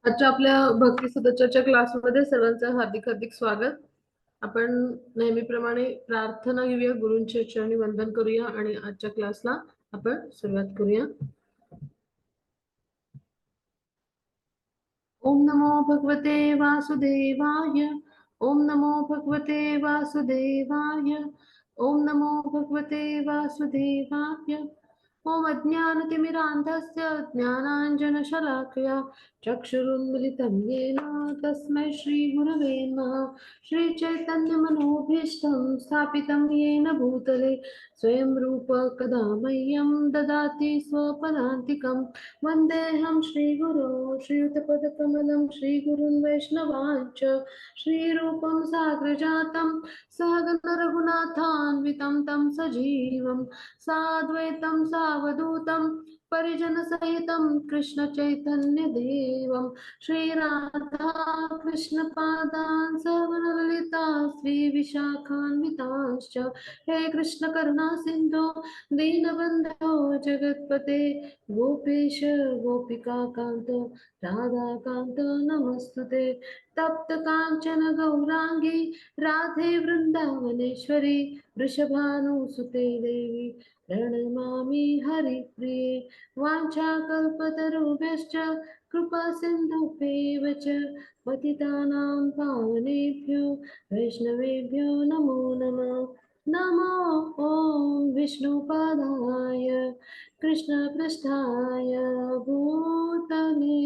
आजच्या आपल्या भक्ती सदस्याच्या क्लासमध्ये सर्वांचं हार्दिक हार्दिक स्वागत. आपण नेहमीप्रमाणे प्रार्थना घेऊया, गुरूंच्या चरणी वंदन करूया आणि आजच्या क्लासला आपण सुरुवात करूया. ओम नमो भगवते वासुदेवाय. ओम नमो भगवते वासुदेवाय. ओम नमो भगवते वासुदेवाय. ओम अज्ञानतिमिरान्धस्य ज्ञानाञ्जनशलाकया चक्षुरुन्मिलितं येन तस्मै श्रीगुरवे नमः. श्रीचैतन्यमनोभीष्टं स्थापितं येन भूतले स्वयं रूप कदा मह्यं ददाति स्वपदान्तिकं. वन्देऽहं श्रीगुरो श्रीयुतपदकमलं श्रीगुरुन् वैष्णवाञ्च श्रीरूपं साग्रजातं सहगण रघुनाथान्वितं तं सजीवं साद्वैतं सावधूतं परिजनसहितं कृष्ण चैतन्य देवं श्रीराधा कृष्ण पादान् सवनललिता श्री विशाखान्वितांश्च. हे कृष्ण करुणा सिन्धो दीनबन्धो जगत्पते गोपेश गोपिका कांत राधाकांत नमस्तुते. तप्त कांचन गौरांगी राधे वृंदावनेश्वरी वृषभानुसुते देवी प्रणमामि हरिप्रिये. वाञ्छाकल्पतरुभ्यश्च कृपा सिन्धुभ्येव च पतितानां पावनेभ्यो वैष्णवेभ्यो नमो नमः. नमो ॐ विष्णुपादाय कृष्णपृष्ठाय भूतले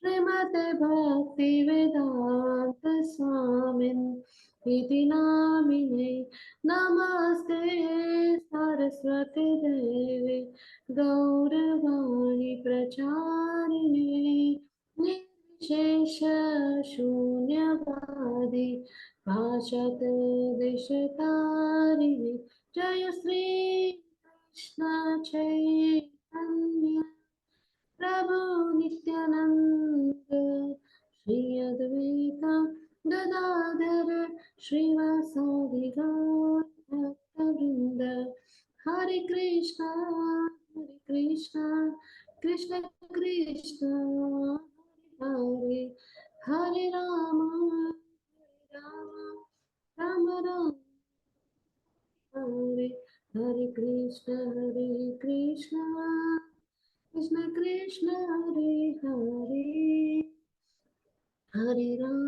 श्रीमते भक्तिवेदान्त स्वामिन् इति नामिने. नमस्ते सरस्वती देवे गौरवाणी प्रचारिणे निर्विशेष शून्यवादी भाषत देशतारिणे. जय श्री कृष्ण चैतन्य प्रभु नित्यानंद श्री अद्वैत गदाधर श्रीवासादि भक्तवृंद. हरे कृष्णा कृष्ण कृष्ण हरे हरे राम राम राम हरे हरे कृष्ण कृष्ण कृष्ण हरे हरे हरे राम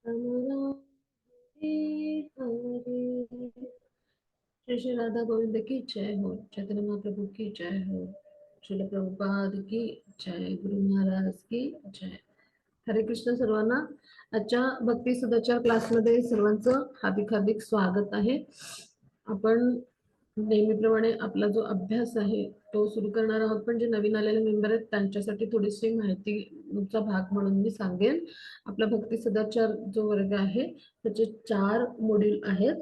राम राम हरे हरे. श्री श्री राधा गोविंद की जय हो. चैतन्य महाप्रभु की जय हो. श्रील प्रभुपाद की जय. गुरु महाराज की जय. हरे कृष्ण सर्वांना. आजच्या भक्ती सुधाच्या क्लासमध्ये सर्वांचं हार्दिक हार्दिक स्वागत आहे. आपण नेहमीप्रमाणे आपला जो अभ्यास आहे तो सुरू करणार आहोत, पण जे नवीन आलेले मेंबर आहेत त्यांच्यासाठी थोडीशी माहितीचा भाग म्हणून मी सांगेन. आपला भक्ती सदाचार जो वर्ग आहे त्याचे 4 मॉड्यूल आहेत.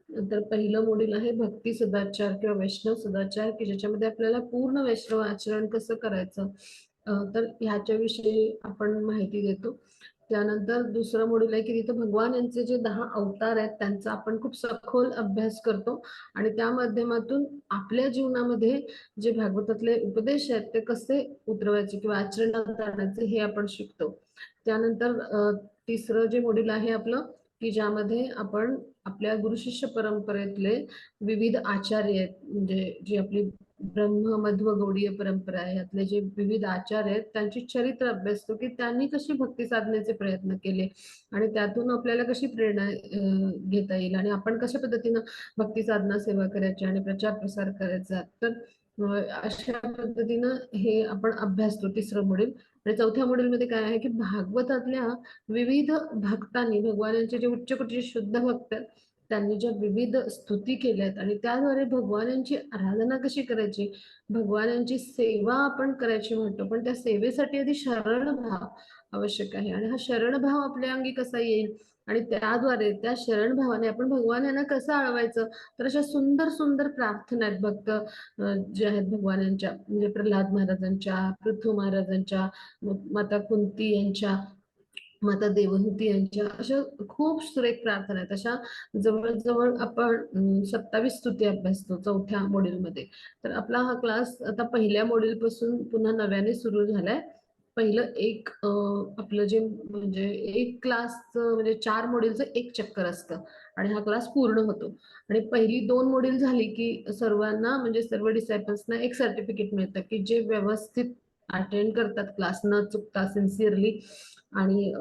तर पहिलं मॉड्यूल आहे भक्ती सदाचार किंवा वैष्णव सदाचार, की ज्याच्यामध्ये आपल्याला पूर्ण वैष्णव आचरण कसं करायचं तर ह्याच्याविषयी आपण माहिती देतो. त्यानंतर दुसरं मॉड्यूल आहे की तिथे भगवान यांचे जे 10 अवतार आहेत त्यांचा आपण खूप सखोल अभ्यास करतो आणि त्या माध्यमातून आपल्या जीवनामध्ये जे भागवतातले उपदेश आहेत ते कसे उतरवायचे किंवा आचरणात आणायचे हे आपण शिकतो. त्यानंतर तिसरं जे मॉड्यूल आहे आपलं की ज्यामध्ये आपण आपल्या गुरुशिष्य परंपरेतले विविध आचार्य आहेत, म्हणजे जी आपली ब्रह्म मध्व गौडीय परंपरा आहे यातले जे विविध आचार्य आहेत त्यांची चरित्र अभ्यासतो की त्यांनी कशी भक्ती साधण्याचे प्रयत्न केले आणि त्यातून आपल्याला कशी प्रेरणा घेता येईल आणि आपण कशा पद्धतीनं भक्ती साधना सेवा करायची आणि प्रचार प्रसार करायचा. तर अशा पद्धतीनं हे आपण अभ्यासतो तिसरं मॉड्यूल. आणि चौथ्या मॉड्यूल मध्ये काय आहे की भागवतातल्या विविध भक्तांनी भगवानांचे जे उच्च कोटीचे शुद्ध भक्त आहेत त्यांनी ज्या विविध स्तुती केल्यात आणि त्याद्वारे भगवानांची आराधना कशी करायची, भगवानांची सेवा आपण करायची म्हणतो, पण त्या सेवेसाठी आधी शरण भाव आवश्यक आहे आणि हा शरण भाव आपल्या अंगी कसा येईल आणि त्याद्वारे त्या शरण भावाने आपण भगवान यांना कसं आळवायचं. तर अशा सुंदर सुंदर प्रार्थना आहेत भक्त जे आहेत भगवानांच्या, म्हणजे प्रल्हाद महाराजांच्या, पृथू महाराजांच्या, माता कुंती यांच्या माता देवहूती यांच्या अशा खूप सुरेख प्रार्थना आहेत. अशा जवळजवळ आपण 27 स्तुती अभ्यासतो 4थ्या मॉड्यूलमध्ये. तर आपला हा क्लास आता पहिल्या मॉड्यूल पासून पुन्हा नव्याने सुरू झालाय. पहिलं एक आपलं जे म्हणजे एक क्लासचं म्हणजे 4 मॉड्यूलचं एक चक्कर असतं आणि हा क्लास पूर्ण होतो. आणि पहिली 2 मॉड्यूल झाली की सर्वांना म्हणजे सर्व डिसायपल्सना एक सर्टिफिकेट मिळतं की जे व्यवस्थित अटेंड करतात क्लास न चुकता सिन्सिअरली आणि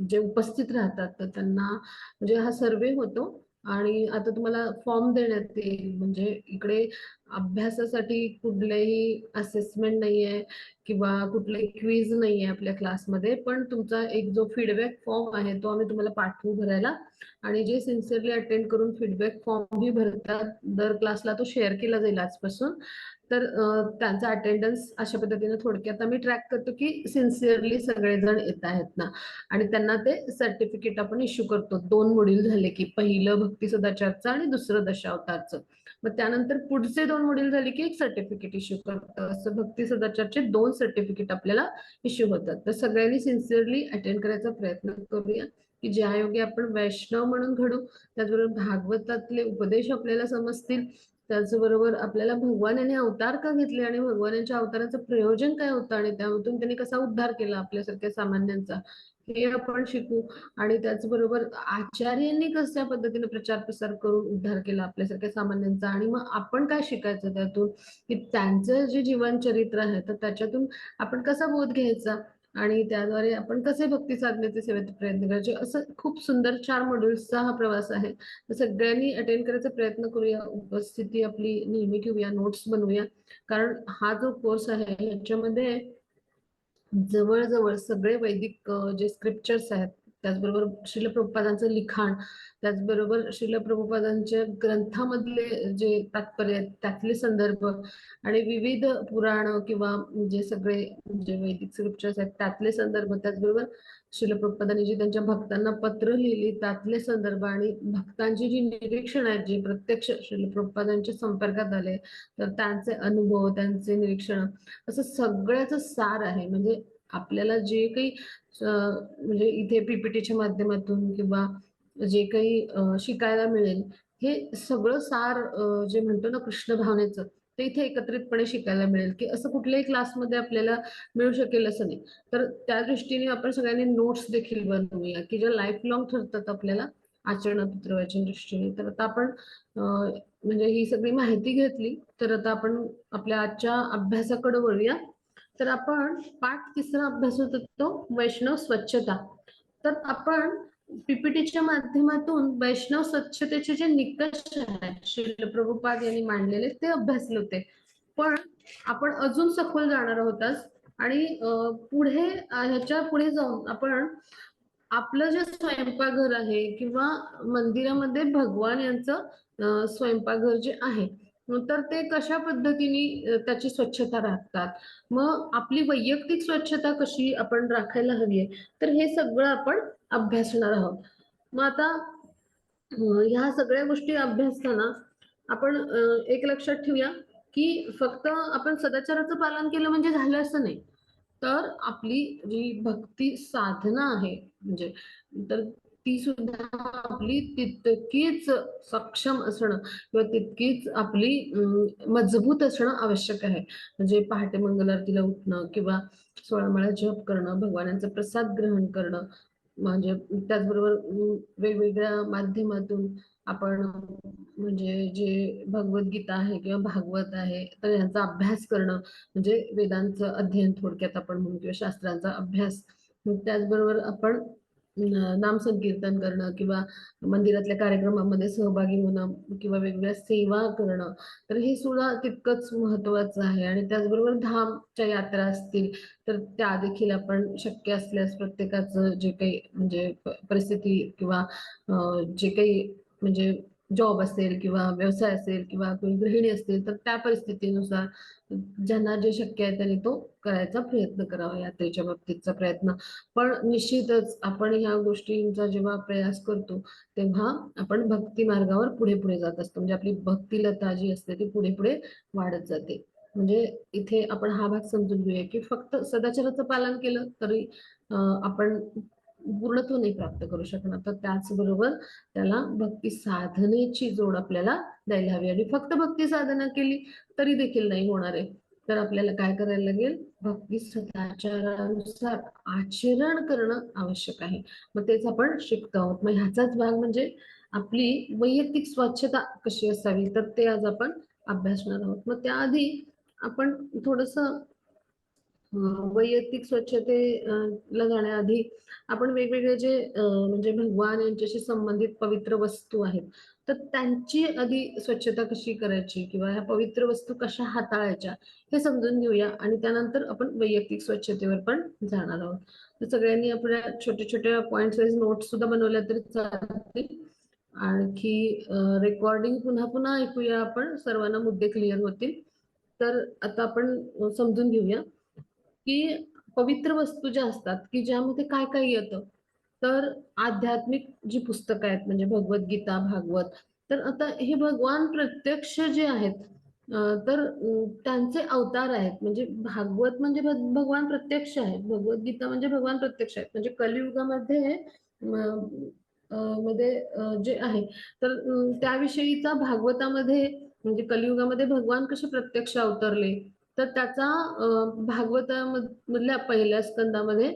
जे उपस्थित राहतात तर त्यांना म्हणजे हा सर्वे होतो आणि आता तुम्हाला फॉर्म देण्यात येईल. म्हणजे इकडे अभ्यासासाठी कुठलेही असेसमेंट नाहीये किंवा कुठले क्विज नाहीये आपल्या क्लासमध्ये, पण तुमचा एक जो फीडबॅक फॉर्म आहे तो आम्ही तुम्हाला पाठवू भरायला. आणि जे सिन्सिअरली अटेंड करून फीडबॅक फॉर्म भी भरतात दर क्लासला तो शेअर केला जाईल आजपासून. तर त्यांचा अटेंडन्स अशा पद्धतीने थोडक्यात आम्ही ट्रॅक करतो की सिन्सिअरली सगळेजण येत आहेत ना. आणि त्यांना ते सर्टिफिकेट आपण इश्यू करतो 2 मॉड्यूल झाले की, पहिलं भक्ती सदाचारचं आणि दुसरं दशावतारचं. मग त्यानंतर पुढचे 2 मॉड्यूल झाले की एक सर्टिफिकेट इश्यू करतो. असं भक्ती सदाचारचे 2 सर्टिफिकेट आपल्याला इश्यू होतात. तर सगळ्यांनी सिन्सिअरली अटेंड करायचा प्रयत्न करूया की ज्यायोगे आपण वैष्णव म्हणून घडू, त्याचबरोबर भागवतातले उपदेश आपल्याला समजतील. त्याचबरोबर आपल्याला भगवान यांनी अवतार का घेतले आणि भगवानांच्या अवताराचं प्रयोजन काय होतं आणि त्यामधून त्यांनी कसा उद्धार केला आपल्यासारख्या सामान्यांचा, हे आपण शिकू. आणि त्याचबरोबर आचार्यांनी कशा पद्धतीने प्रचार प्रसार करून उद्धार केला आपल्यासारख्या सामान्यांचा आणि मग आपण काय शिकायचं त्यातून, की त्यांचं जे जीवन चरित्र आहे तर त्याच्यातून आपण कसा बोध घ्यायचा आणि त्याद्वारे आपण कसे भक्ती साधनेचे सेवेत प्रयत्न करायचे. असं खूप सुंदर 4 मॉड्यूल्सचा हा प्रवास आहे. तर सगळ्यांनी अटेंड करायचा प्रयत्न करूया, उपस्थिती आपली नेहमी ठेवूया, नोट्स बनवूया. कारण हा जो कोर्स आहे ह्याच्यामध्ये जवळजवळ सगळे वैदिक जे स्क्रिप्चर्स आहेत, त्याचबरोबर श्रील प्रभुपादांचं लिखाण, त्याचबरोबर श्रील प्रभुपादांच्या ग्रंथामधले जे तात्पर्य आहेत त्यातले संदर्भ आणि विविध पुराण किंवा जे सगळे जे वैदिक स्क्रिप्चर्स आहेत त्यातले संदर्भ, त्याचबरोबर श्रील प्रभुपादांनी जी त्यांच्या भक्तांना पत्र लिहिली त्यातले संदर्भ आणि भक्तांची जी निरीक्षण आहेत जी प्रत्यक्ष श्रील प्रभुपादांच्या संपर्कात आले तर त्यांचे अनुभव, त्यांचे निरीक्षण, असं सगळ्याचं सार आहे. म्हणजे आपल्याला जे काही म्हणजे इथे पीपीटीच्या माध्यमातून किंवा जे काही शिकायला मिळेल, हे सगळं सार जे म्हणतो ना कृष्ण भावनेचं, ते इथे एकत्रितपणे शिकायला मिळेल, की असं कुठल्याही क्लासमध्ये आपल्याला मिळू शकेल असं नाही. तर त्या दृष्टीने आपण सगळ्यांनी नोट्स देखील बनवूया, की ज्या लाईफ लाँग ठरतात आपल्याला आचरणात उतरवायच्या दृष्टीने. तर आता आपण म्हणजे ही सगळी माहिती घेतली, तर आता आपण आपल्या आजच्या अभ्यासाकडे वळूया. तर आपण पाठ 3रा अभ्यास होतो तो वैष्णव स्वच्छता. तर आपण पीपीटीच्या माध्यमातून वैष्णव स्वच्छतेचे जे निकष आहेत श्रील प्रभुपाद यांनी मांडलेले ते अभ्यासले होते. पण आपण अजून सखोल जाणार आहोत आज आणि पुढे ह्याच्या पुढे जाऊन आपण आपलं जे स्वयंपाकघर आहे किंवा मंदिरामध्ये भगवान यांचं स्वयंपाकघर जे आहे, तर ते कशा पद्धतीने त्याची स्वच्छता राखतात, मग आपली वैयक्तिक स्वच्छता कशी आपण राखायला हवी आहे, तर हे सगळं आपण अभ्यासणार आहोत. मग आता ह्या सगळ्या गोष्टी अभ्यासताना आपण एक लक्षात ठेवूया की फक्त आपण सदाचाराचं पालन केलं म्हणजे झालं असं नाही. तर आपली जी भक्ती साधना आहे म्हणजे तर ती सुद्धा आपली तितकीच सक्षम असणं किंवा तितकीच आपली मजबूत असणं आवश्यक आहे. म्हणजे पहाटे मंगलारतीला उठणं किंवा 16 माळा जप करणं, भगवानांचा प्रसाद ग्रहण करणं, म्हणजे त्याचबरोबर वेगवेगळ्या माध्यमातून आपण म्हणजे जे भगवद्गीता आहे किंवा भागवत आहे तर यांचा अभ्यास करणं, म्हणजे वेदांचं अध्ययन थोडक्यात आपण म्हणू किंवा शास्त्रांचा अभ्यास. त्याचबरोबर आपण नाम संकीर्तन करणं किंवा मंदिरातल्या कार्यक्रमामध्ये सहभागी होणं किंवा वेगवेगळ्या सेवा करणं, तर हे सुद्धा तितकंच महत्वाचं आहे. आणि त्याचबरोबर धामच्या यात्रा असतील तर त्या देखील आपण शक्य असल्यास प्रत्येकाचं जे काही म्हणजे परिस्थिती किंवा जे काही म्हणजे जॉब असेल किंवा व्यवसाय असेल किंवा कोणी गृहिणी असतील तर त्या परिस्थितीनुसार ज्यांना जे शक्य आहे त्यांनी तो करायचा प्रयत्न करावा, यात्रेच्या बाबतीतचा प्रयत्न. पण निश्चितच आपण ह्या गोष्टींचा जेव्हा प्रयास करतो तेव्हा आपण भक्ती मार्गावर पुढे पुढे जात असतो. म्हणजे आपली भक्तिलता जी असते ती पुढे पुढे वाढत जाते. म्हणजे इथे आपण हा भाग समजून घेऊया की फक्त सदाचाराचं पालन केलं तरी आपण पूर्णत्व नाही प्राप्त करू शकणार. तर त्याचबरोबर त्याला भक्ती साधनेची जोड आपल्याला द्यायला हवी. आणि फक्त भक्ती साधना केली तरी देखील नाही होणार आहे. तर आपल्याला काय करायला लागेल, भक्ती सदाचारानुसार आचरण करणं आवश्यक आहे. मग तेच आपण शिकतो आहोत. मग ह्याचाच भाग म्हणजे आपली वैयक्तिक स्वच्छता कशी असावी, तर ते आज आपण अभ्यासणार आहोत. मग त्याआधी आपण थोडस वैयक्तिक स्वच्छतेला जाण्याआधी आपण वेगवेगळे जे म्हणजे भगवान यांच्याशी संबंधित पवित्र वस्तू आहेत, तर त्यांची आधी स्वच्छता कशी करायची किंवा ह्या पवित्र वस्तू कशा हाताळायच्या हे समजून घेऊया. आणि त्यानंतर आपण वैयक्तिक स्वच्छतेवर पण जाणार आहोत. तर सगळ्यांनी आपल्या छोट्या छोट्या पॉइंट्स वाईज नोट्स सुद्धा बनवल्या तरी चालतील. आणखी रेकॉर्डिंग पुन्हा पुन्हा ऐकूया आपण, सर्वांना मुद्दे क्लिअर होतील. तर आता आपण समजून घेऊया की पवित्र वस्तू ज्या असतात की ज्यामध्ये काय काय येतं. तर आध्यात्मिक जी पुस्तकं आहेत म्हणजे भगवद्गीता, भागवत, तर आता हे भगवान प्रत्यक्ष जे आहेत, तर त्यांचे अवतार आहेत. म्हणजे भागवत म्हणजे भगवान प्रत्यक्ष आहेत, भगवद्गीता म्हणजे भगवान प्रत्यक्ष आहेत. म्हणजे कलियुगामध्ये जे आहे, तर त्याविषयीचा भागवतामध्ये म्हणजे कलियुगामध्ये भगवान कसे प्रत्यक्ष अवतरले, तर त्याचा भागवतामधल्या पहिल्या स्कंदामध्ये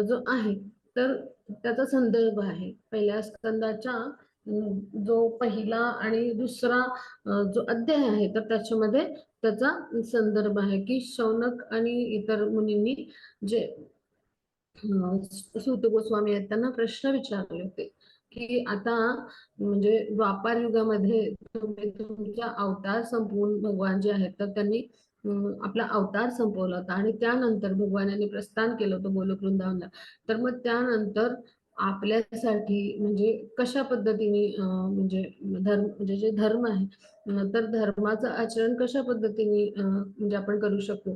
जो आहे, तर त्याचा संदर्भ आहे. पहिल्या स्कंदाच्या जो पहिला आणि दुसरा जो अध्याय आहे, तर त्याच्यामध्ये त्याचा संदर्भ आहे की शौनक आणि इतर मुनींनी जे सूत गोस्वामी आहेत त्यांना प्रश्न विचारले होते की आता म्हणजे द्वापार युगामध्ये तुम्ही तुमचा अवतार संपवून भगवान जे आहेत, तर त्यांनी आपला अवतार संपवला होता आणि त्यानंतर भगवानांनी प्रस्थान केलं होतं गोलोक वृंदावनला. तर मग त्यानंतर आपल्यासाठी म्हणजे कशा पद्धतीने म्हणजे धर्म म्हणजे जे धर्म आहे, तर धर्माचं आचरण कशा पद्धतीने म्हणजे आपण करू शकतो.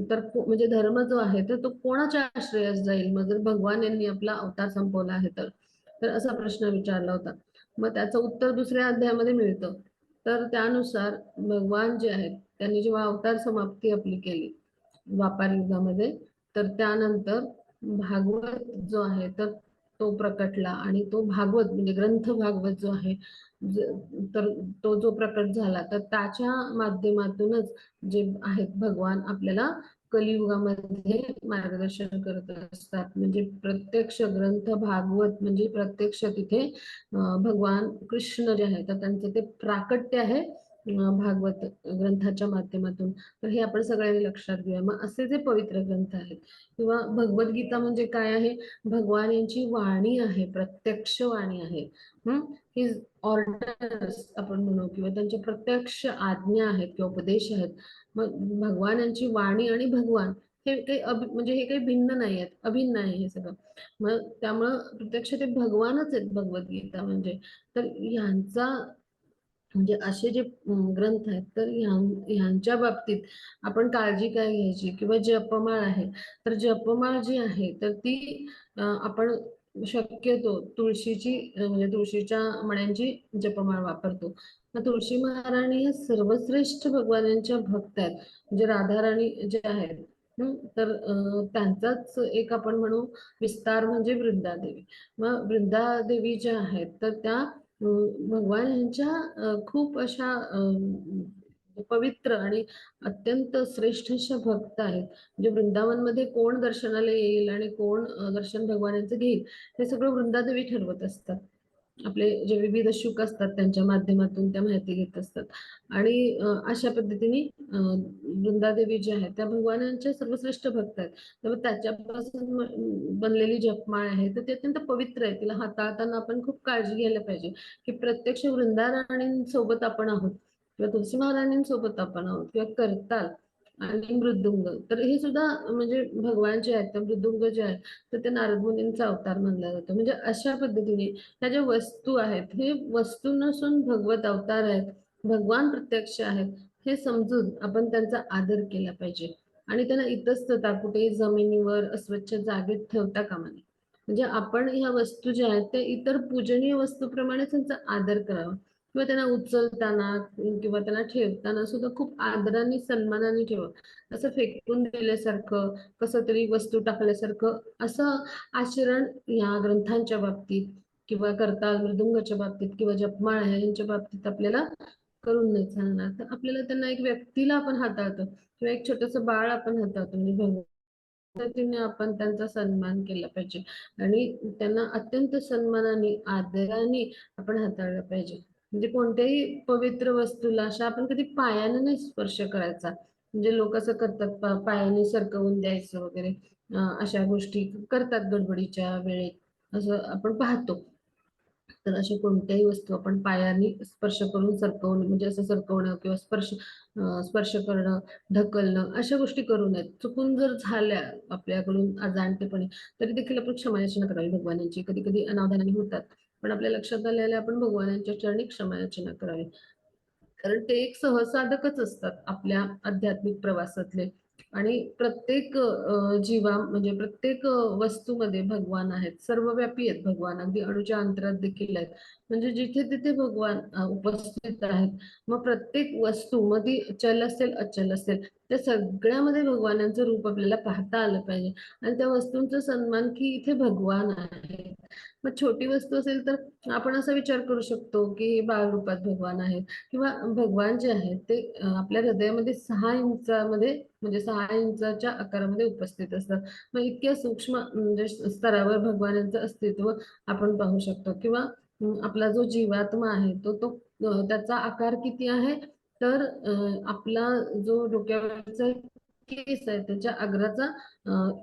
तर म्हणजे धर्म जो आहे तर तो कोणाच्या आश्रयास जाईल मग जर भगवान यांनी आपला अवतार संपवला आहे तर. तर असा प्रश्न विचारला होता. मग त्याचं उत्तर दुसऱ्या अध्यायामध्ये मिळतं. तर त्यानुसार भगवान जे आहेत त्यांनी जेव्हा अवतार समाप्ती आपली केली द्वापार युगामध्ये, तर त्यानंतर भागवत जो आहे तर तो प्रकटला. आणि तो भागवत म्हणजे ग्रंथ भागवत जो आहे, तर तो जो प्रकट झाला, तर त्याच्या माध्यमातूनच जे आहेत भगवान आपल्याला कलियुगामध्ये मार्गदर्शन करत असतात. म्हणजे प्रत्यक्ष ग्रंथ भागवत म्हणजे प्रत्यक्ष तिथे भगवान कृष्ण जे आहे तर त्यांचं ते प्राकट्य आहे भागवत ग्रंथाच्या माध्यमातून. तर हे आपण सगळ्यांनी लक्षात घेऊया. मग असे जे पवित्र ग्रंथ आहेत किंवा भगवद्गीता म्हणजे काय आहे, भगवान यांची वाणी आहे, प्रत्यक्ष वाणी आहे. हिज ऑर्डर्स आपण म्हणू किंवा त्यांचे प्रत्यक्ष आज्ञा आहेत किंवा उपदेश आहेत. मग भगवान यांची वाणी आणि भगवान हे काही म्हणजे हे काही भिन्न नाही आहेत, अभिन्न आहे हे सगळं. मग त्यामुळं प्रत्यक्ष ते भगवानच आहेत भगवद्गीता म्हणजे. तर ह्यांचा म्हणजे असे जे ग्रंथ आहेत, तर ह्यांच्या बाबतीत आपण काळजी काय घ्यायची किंवा जपमाळ आहे, तर जपमाळ जी आहे तर ती आपण शक्यतो तुळशीची म्हणजे तुळशीच्या मण्यांची जपमाळ वापरतो. तर तुळशी महाराणी हे सर्वश्रेष्ठ भगवानांच्या भक्त आहेत. म्हणजे राधाराणी जे आहेत, तर त्यांचाच एक आपण म्हणू विस्तार म्हणजे वृंदादेवी. मग वृंदादेवी ज्या आहेत तर त्या भगवान यांच्या खूप अशा पवित्र आणि अत्यंत श्रेष्ठ अशा भक्त आहेत. म्हणजे वृंदावनमध्ये कोण दर्शनाला येईल आणि कोण दर्शन भगवानांचं घेईल हे सगळं वृंदादेवी ठरवत असतात. आपले जे विविध शुक असतात त्यांच्या माध्यमातून त्या माहिती घेत असतात. आणि अशा पद्धतीने वृंदादेवी ज्या आहेत त्या भगवानांच्या सर्वश्रेष्ठ भक्त आहेत. तर त्याच्यापासून बनलेली जपमाळ आहे तर ती अत्यंत पवित्र आहे. तिला हाताळताना आपण खूप काळजी घ्यायला पाहिजे की प्रत्यक्ष वृंदाराणींसोबत आपण आहोत किंवा तुलसी महाराणींसोबत आपण आहोत किंवा करताल आणि मृदुंग, तर हे सुद्धा म्हणजे भगवान जे आहेत तर मृदुंग जे आहेत तर ते नारद मुनींचा अवतार मानला जातो. म्हणजे अशा पद्धतीने ह्या ज्या वस्तू आहेत हे वस्तू नसून भगवत अवतार आहेत, भगवान प्रत्यक्ष आहेत हे समजून आपण त्यांचा आदर केला पाहिजे. आणि त्यांना इतस्ततः कुठेही जमिनीवर अस्वच्छ जागेत ठेवता कामा नये. म्हणजे आपण ह्या वस्तू ज्या आहेत त्या इतर पूजनीय वस्तूप्रमाणे त्यांचा आदर करावा. किंवा त्यांना उचलताना किंवा त्यांना ठेवताना सुद्धा खूप आदराने सन्मानाने ठेवा. असं फेकून दिल्यासारखं, कसं तरी वस्तू टाकल्यासारखं असं आचरण या ग्रंथांच्या बाबतीत किंवा करताल मृदुंगाच्या बाबतीत किंवा जपमाळ यांच्या बाबतीत आपल्याला करून नाही चालणार. तर आपल्याला त्यांना एक व्यक्तीला आपण हाताळतो किंवा एक छोटंसं बाळ आपण हाताळतो म्हणजे पद्धतीने आपण त्यांचा सन्मान केला पाहिजे आणि त्यांना अत्यंत सन्मानाने, आदराने आपण हाताळलं पाहिजे. म्हणजे कोणत्याही पवित्र वस्तूला अशा आपण कधी पायाने नाही स्पर्श करायचा. म्हणजे लोक असं करतात पायाने सरकवून द्यायचं वगैरे अशा गोष्टी करतात गडबडीच्या वेळेत असं आपण पाहतो. तर अशा कोणत्याही वस्तू आपण पायाने स्पर्श करून सरकवून म्हणजे असं सरकवणं किंवा स्पर्श करणं, ढकलणं अशा गोष्टी करू नयेत. चुकून जर झाल्या आपल्याकडून अजाणतेपणी तरी देखील आपण क्षमायाचना करावी भगवानांची. कधी-कधी अनावधानाने होतात. पण आपल्या लक्षात आलेल्या आपण भगवानांच्या चरणी क्षमायाचना करावी. कारण ते एक सहसाधकच असतात आपल्या आध्यात्मिक प्रवासातले आणि प्रत्येक जीवा म्हणजे प्रत्येक वस्तूमध्ये भगवान आहेत. सर्वव्यापी आहेत भगवान. अगदी अणूच्या अंतरात देखील आहेत. म्हणजे जिथे तिथे भगवान उपस्थित आहेत. मग प्रत्येक वस्तू मग ती चल असेल, अचल असेल, त्या सगळ्यामध्ये भगवानांचं रूप आपल्याला पाहता आलं पाहिजे आणि त्या वस्तूंचा सन्मान की इथे भगवान आहे. मग छोटी वस्तू असेल तर आपण असा विचार करू शकतो की बाळ रूपात भगवान आहेत किंवा भगवान जे आहेत ते आपल्या हृदयामध्ये 6 इंचामध्ये म्हणजे 6 इंचाच्या आकारामध्ये उपस्थित असतात. मग इतक्या सूक्ष्म म्हणजे स्तरावर भगवानांचं अस्तित्व आपण पाहू शकतो किंवा आपला जो जीवात्मा आहे तो त्याचा आकार किती आहे तर आपला जो डोक्यावरचा केस आहे त्याच्या अग्राचा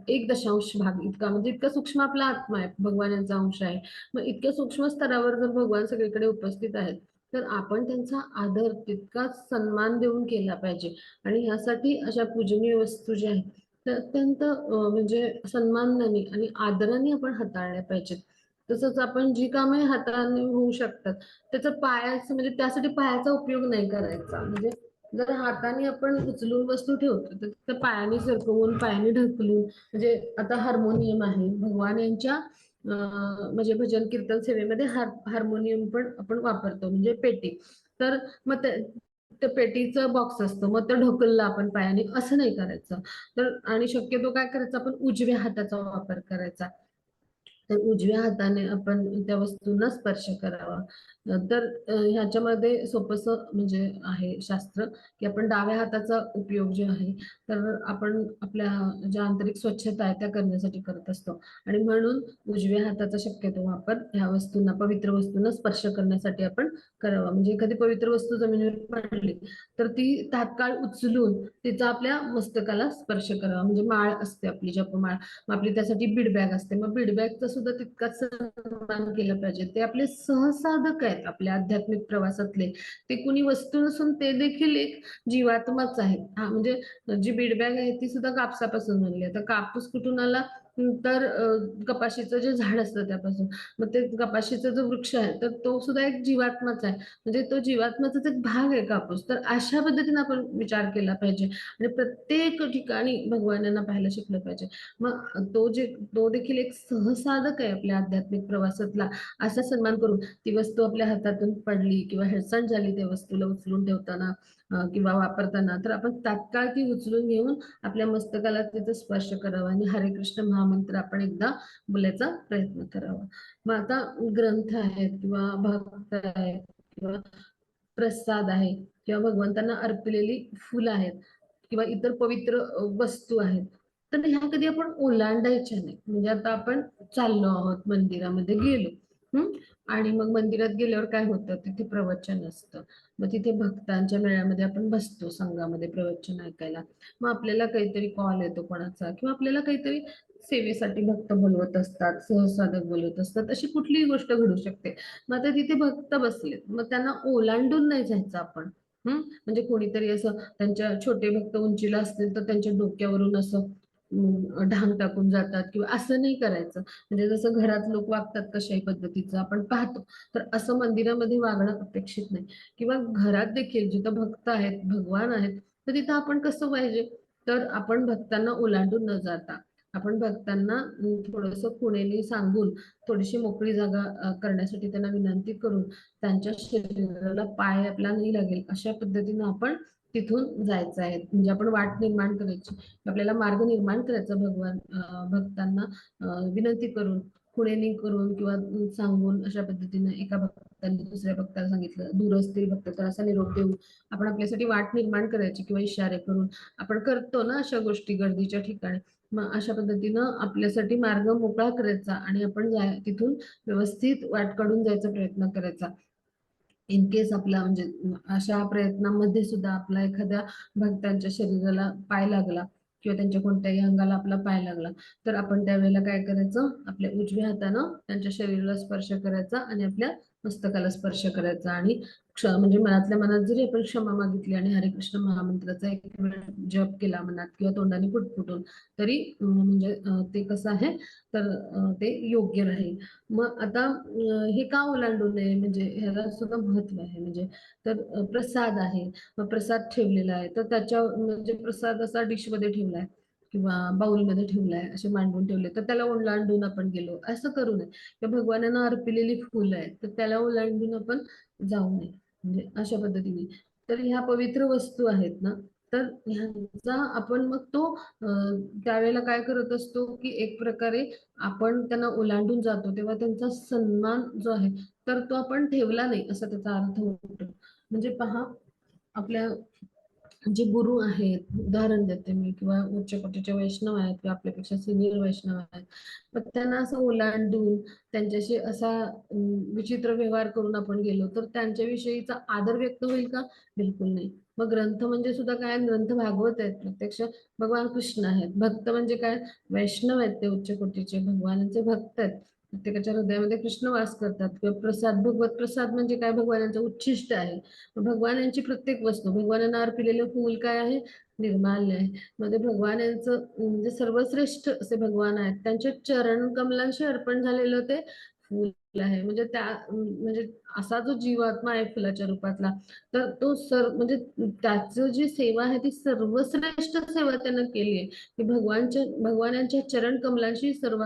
1 दशांश भाग इतका म्हणजे इतका सूक्ष्म आपला आत्मा आहे भगवानांचा अंश आहे. मग इतक्या सूक्ष्म स्तरावर जर भगवान सगळीकडे उपस्थित आहेत तर आपण त्यांचा आदर तितकाच सन्मान देऊन केला पाहिजे आणि ह्यासाठी अशा पूजनीय वस्तू ज्या आहेत त्या अत्यंत म्हणजे सन्मानाने आणि आदराने आपण हाताळल्या पाहिजेत. तसंच आपण जी कामे हाताने होऊ शकतात त्याचा पायाचं म्हणजे त्यासाठी पायाचा उपयोग नाही करायचा. म्हणजे जर हाताने आपण उचलून वस्तू ठेवतो तर त्या पायाने सरकवून पायाने ढकलून म्हणजे आता हार्मोनियम आहे भगवान यांच्या म्हणजे भजन कीर्तन सेवेमध्ये हार्मोनियम पण आपण वापरतो म्हणजे पेटी. तर मग त्या पेटीचं बॉक्स असतं मग ते ढकललं आपण पायाने असं नाही करायचं. तर आणि शक्यतो काय करायचं आपण उजव्या हाताचा वापर करायचा. तर उजव्या हाताने आपण त्या वस्तूंना स्पर्श करावा. तर ह्याच्यामध्ये सोपंसं म्हणजे आहे शास्त्र, की आपण डाव्या हाताचा उपयोग जे आहे, तर आपण आपल्या ज्या आंतरिक स्वच्छता आहे त्या करण्यासाठी करत असतो आणि म्हणून उजव्या हाताचा शक्यतो वापर ह्या वस्तूंना, पवित्र वस्तूंना स्पर्श करण्यासाठी आपण करावा. म्हणजे एखादी पवित्र वस्तू जमिनीवर पडली, तर ती तात्काळ उचलून तिचा आपल्या मस्तकाला स्पर्श करावा. म्हणजे माळ असते आपली जपमाळ मग आपली त्यासाठी बीड बॅग असते. मग बीड बॅगचा सुद्धा तितकाच सन्मान केला पाहिजे. ते आपले सहसाधक आहेत आपल्या आध्यात्मिक प्रवासातले. ते कुणी वस्तू नसून ते देखील एक जीवात्माच आहे. हा म्हणजे जी बीड बॅग आहे ती सुद्धा कापसापासून बनली आहे. तर कापूस कुठून आला तर कपाशीचं जे झाड असतं त्यापासून. मग ते कपाशीचा जो वृक्ष आहे तर तो सुद्धा एक जीवात्माच आहे. म्हणजे तो जीवात्म्याचाच एक भाग आहे कापूस. तर अशा पद्धतीने आपण विचार केला पाहिजे आणि प्रत्येक ठिकाणी भगवानांना पाहायला शिकलं पाहिजे. मग तो देखील एक सहसाधक आहे आपल्या आध्यात्मिक प्रवासातला. असा सन्मान करून ती वस्तू आपल्या हातातून पडली किंवा हेळसांड झाली त्या वस्तूला उचलून ठेवताना किंवा वापरताना तर आपण तात्काळ ती उचलून घेऊन आपल्या मस्तकाला तिचा स्पर्श करावा आणि हरे कृष्ण महामंत्र आपण एकदा बोलायचा प्रयत्न करावा. मग आता ग्रंथ आहेत किंवा भक्त आहेत किंवा प्रसाद आहे किंवा भगवंतांना अर्पलेली फुलं आहेत किंवा इतर पवित्र वस्तू आहेत. तर ह्या कधी आपण ओलांडायच्या नाही. म्हणजे आता आपण चाललो आहोत मंदिरामध्ये गेलो. हं. आणि मग मंदिरात गेल्यावर काय होतं तिथे प्रवचन असतं. मग तिथे भक्तांच्या मेळ्यामध्ये आपण बसतो संघामध्ये प्रवचन ऐकायला. मग आपल्याला काहीतरी कॉल येतो कोणाचा किंवा आपल्याला काहीतरी सेवेसाठी भक्त बोलवत असतात, सहसाधक बोलवत असतात. अशी कुठलीही गोष्ट घडू शकते. मग आता तिथे भक्त बसलेत. मग त्यांना ओलांडून नाही जायचं आपण. म्हणजे कोणीतरी असं त्यांच्या छोटे भक्त उंचीला असतील तर त्यांच्या डोक्यावरून असं ढांग टाकून जातात किंवा असं नाही करायचं. म्हणजे जसं घरात लोक वागतात कशाही पद्धतीचं आपण पाहतो. तर असं मंदिरामध्ये वागणं अपेक्षित नाही किंवा घरात देखील जिथं भक्त आहेत, भगवान आहेत, तर तिथं आपण कसं पाहिजे? तर आपण भक्तांना ओलांडून न जाता आपण भक्तांना थोडस खुणेने सांगून थोडीशी मोकळी जागा करण्यासाठी त्यांना विनंती करून त्यांच्या शरीराला पाय आपला नाही लागेल अशा पद्धतीनं आपण तिथून जायचं आहे. म्हणजे आपण वाट निर्माण करायची, आपल्याला मार्ग निर्माण करायचा भगवान भक्तांना विनंती करून खुणेनी करून किंवा सांगून अशा पद्धतीने एका भक्तांनी दुसऱ्या भक्ताला सांगितलं, दूर असतील भक्त तर असा निरोप देऊन आपण आपल्यासाठी वाट निर्माण करायची किंवा इशारे करून आपण करतो ना अशा गोष्टी गर्दीच्या ठिकाणी. मग अशा पद्धतीनं आपल्यासाठी मार्ग मोकळा करायचा आणि आपण तिथून व्यवस्थित वाट काढून जायचा प्रयत्न करायचा. इन केस आपला म्हणजे अशा प्रयत्नांमध्ये सुद्धा आपला एखाद्या भक्तांच्या शरीराला पाय लागला किंवा त्यांच्या कोणत्याही अंगाला आपला पाय लागला तर आपण त्यावेळेला काय करायचं, आपल्या उजव्या हातानं त्यांच्या शरीराला स्पर्श करायचा आणि आपल्या मस्तकाला स्पर्श करायचा आणि म्हणजे मनातल्या मनात जरी आपण क्षमा मागितली आणि हरे कृष्ण महामंत्राचा एक वेळ जप केला मनात किंवा तोंडाने पुटपुटून तरी म्हणजे ते कसं आहे तर ते योग्य राहील. मग आता हे का ओलांडू नये म्हणजे ह्याला सुद्धा महत्व आहे. म्हणजे तर प्रसाद आहे, मग प्रसाद ठेवलेला आहे तर त्याच्या म्हणजे प्रसाद असा डिश मध्ये ठेवलाय किंवा बाउल मध्ये ठेवलाय असे मांडून ठेवले तर त्याला ओलांडून आपण गेलो असं करू नये. किंवा भगवानांना अर्पिलेली फुलं आहेत तर त्याला ओलांडून आपण जाऊ नये. म्हणजे अशा पद्धतीने तर ह्या पवित्र वस्तू आहेत ना तर ह्यांचा आपण मग तो त्यावेळेला काय करत असतो की एक प्रकारे आपण त्यांना ओलांडून जातो तेव्हा त्यांचा सन्मान जो आहे तर तो आपण ठेवला नाही असा त्याचा अर्थ होतो. म्हणजे पहा आपल्या जे गुरु आहेत, उदाहरण देते मी, किंवा उच्च कोटीचे वैष्णव आहेत किंवा आपल्यापेक्षा सिनियर वैष्णव आहेत, पण त्यांना असं ओलांडून त्यांच्याशी असा विचित्र व्यवहार करून आपण गेलो तर त्यांच्याविषयीचा आदर व्यक्त होईल का? बिलकुल नाही. मग ग्रंथ म्हणजे सुद्धा काय, ग्रंथ भागवत आहेत, प्रत्यक्ष भगवान कृष्ण आहेत. भक्त म्हणजे काय, वैष्णव आहेत, ते उच्च कोटीचे भगवानांचे भक्त आहेत. प्रत्येकाच्या हृदयामध्ये कृष्ण वास करतात. किंवा प्रसाद, भगवत प्रसाद म्हणजे काय, भगवानांचं उच्छिष्ट आहे. भगवान यांची प्रत्येक वस्तू, भगवानांना अर्पिलेलं फूल काय आहे, निर्माल्य आहे. मध्ये भगवान यांचं म्हणजे सर्वश्रेष्ठ असे भगवान आहेत, त्यांच्या चरण कमलांशी अर्पण झालेलं ते फूल आहे. म्हणजे त्या म्हणजे असा जो जीवात्मा आहे फुलाच्या रूपातला, तर तो म्हणजे त्याचं जी सेवा आहे ती सर्वश्रेष्ठ सेवा त्यानं केली आहे. की भगवानांच्या चरण कमलांशी सर्व